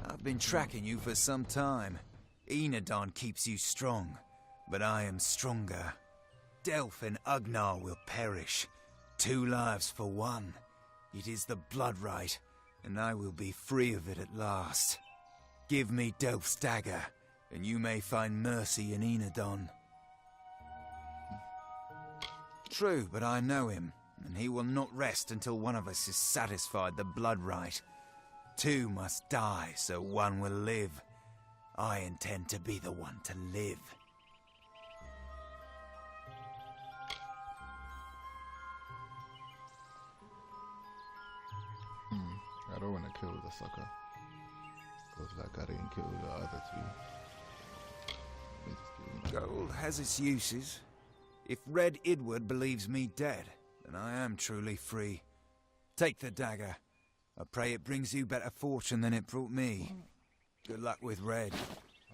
I've been tracking you for some time. Enodon keeps you strong, but I am stronger. Delph and Ugnar will perish. 2 lives for one. It is the blood right, and I will be free of it at last. Give me Delph's dagger, and you may find mercy in Enodon. True, but I know him, and he will not rest until one of us is satisfied the blood right. 2 must die, so one will live. I intend to be the one to live.
I don't want to kill the sucker. Because like I didn't kill the other 2.
Gold has its uses. If Red Idward believes me dead, then I am truly free. Take the dagger. I pray it brings you better fortune than it brought me. Good luck with Red.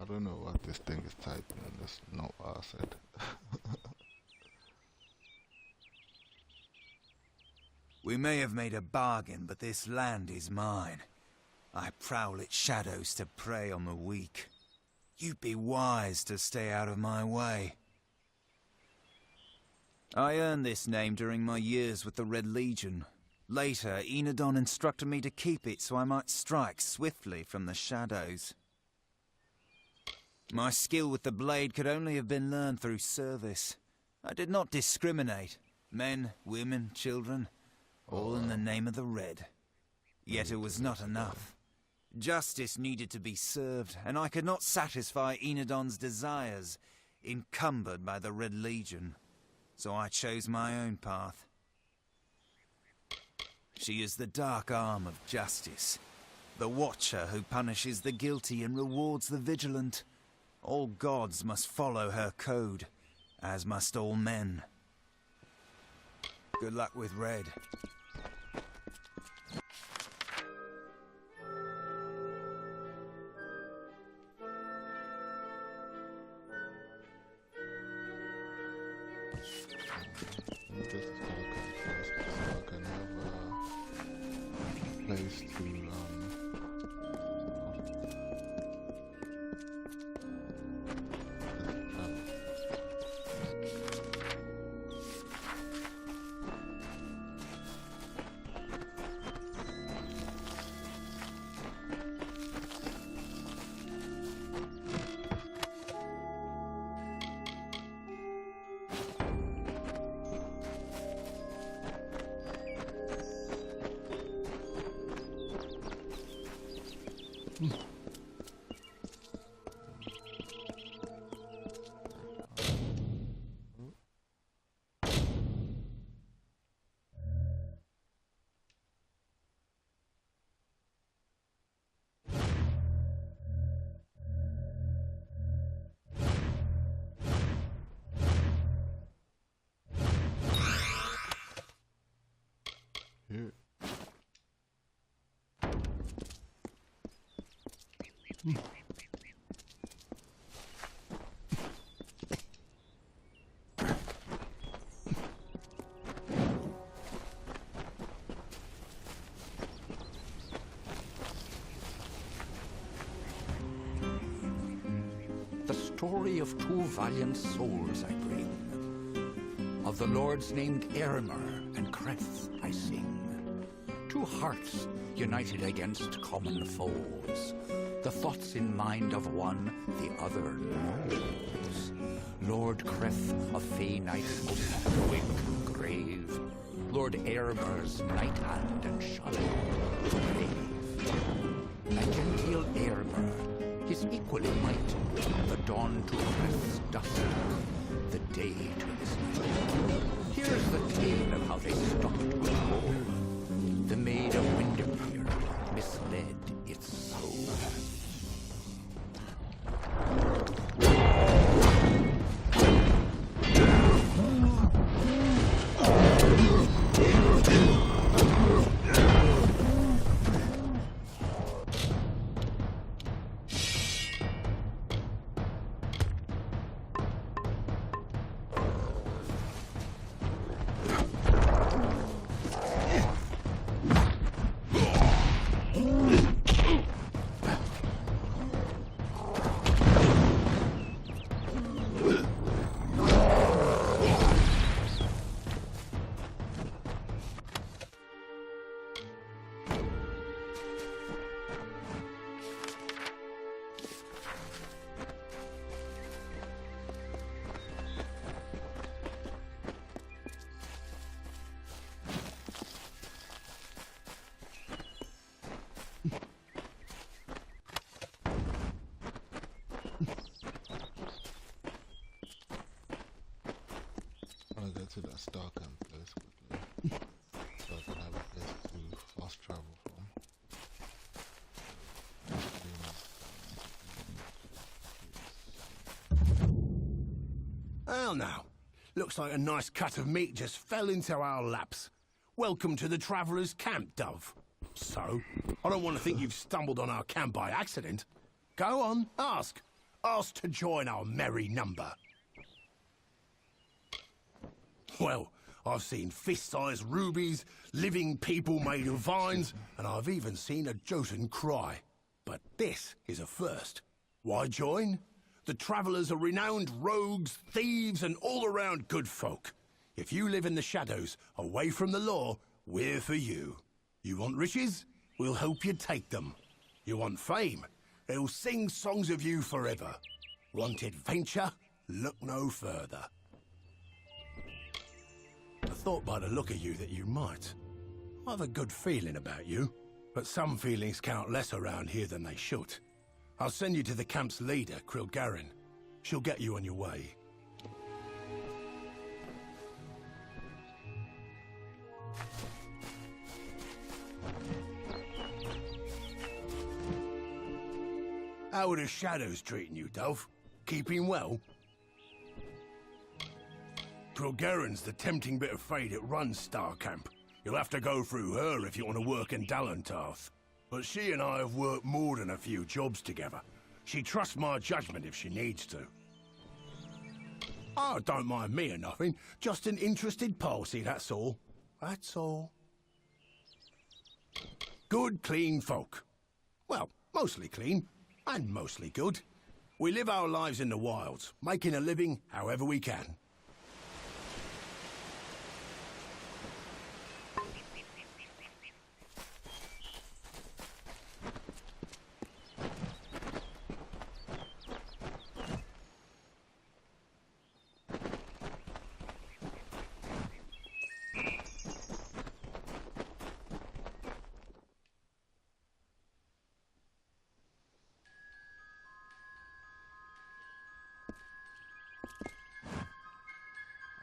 I don't know what this thing is typing, that's not what I said.
We may have made a bargain, but this land is mine. I prowl its shadows to prey on the weak. You'd be wise to stay out of my way. I earned this name during my years with the Red Legion. Later, Enodon instructed me to keep it so I might strike swiftly from the shadows. My skill with the blade could only have been learned through service. I did not discriminate. Men, women, children, all in the name of the Red. Yet it was not enough. Justice needed to be served, and I could not satisfy Enodon's desires, encumbered by the Red Legion. So I chose my own path. She is the dark arm of justice, the watcher who punishes the guilty and rewards the vigilant. All gods must follow her code, as must all men. Good luck with Red.
Place to here.
The story of two valiant souls I bring. Of the lords named Airmer and Creth I sing. Two hearts united against common foes. The thoughts in mind of one, the other knows. Lord Creth of Fey Knight's most heroic grave. Lord Airmer's night hand and shine brave. A genteel Airmer, his equal in might, the dawn to Creth's dusk, the day to his night. Here's the tale of how they stopped with war. The maid of Windermere misled its soul.
I'm gonna go to that Starcamp place quickly, so I can have a place to fast travel from.
Well now,
Looks like a nice cut of meat just fell into our laps. Welcome to the Traveller's Camp, Dove. So, I don't want to think you've stumbled on our camp by accident. Go on, ask. Ask to join our merry number. Well, I've seen fist-sized rubies, living people made of vines, and I've even seen a Jotun cry. But this is a first. Why join? The Travellers are renowned rogues, thieves, and all-around good folk. If you live in the shadows, away from the law, we're for you. You want riches? We'll help you take them. You want fame? They'll sing songs of you forever. Want adventure? Look no further. I thought by the look of you that you might. I have a good feeling about you, but some feelings count less around here than they should. I'll send you to the camp's leader, Krilgarin. She'll get you on your way. How are the shadows treating you, Dove? Keeping well? Krilgarin's the tempting bit of fate that runs Star Camp. You'll have to go through her if you want to work in Dalantarth. But she and I have worked more than a few jobs together. She trusts my judgment if she needs to. Oh, don't mind me or nothing. Just an interested party, that's all. That's all. Good, clean folk. Well, mostly clean. And mostly good. We live our lives in the wilds, making a living however we can.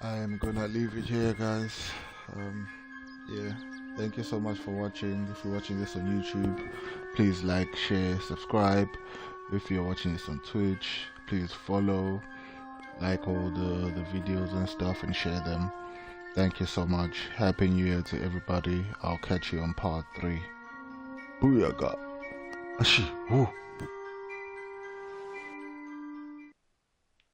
I am gonna leave it here, guys. Yeah, thank you so much for watching. If you're watching this on YouTube, please like, share, subscribe. If you're watching this on Twitch, please follow, like all the videos and stuff, and share them. Thank you so much. Happy New Year to everybody. I'll catch you on part 3. Booyaka. Ashi. Woo.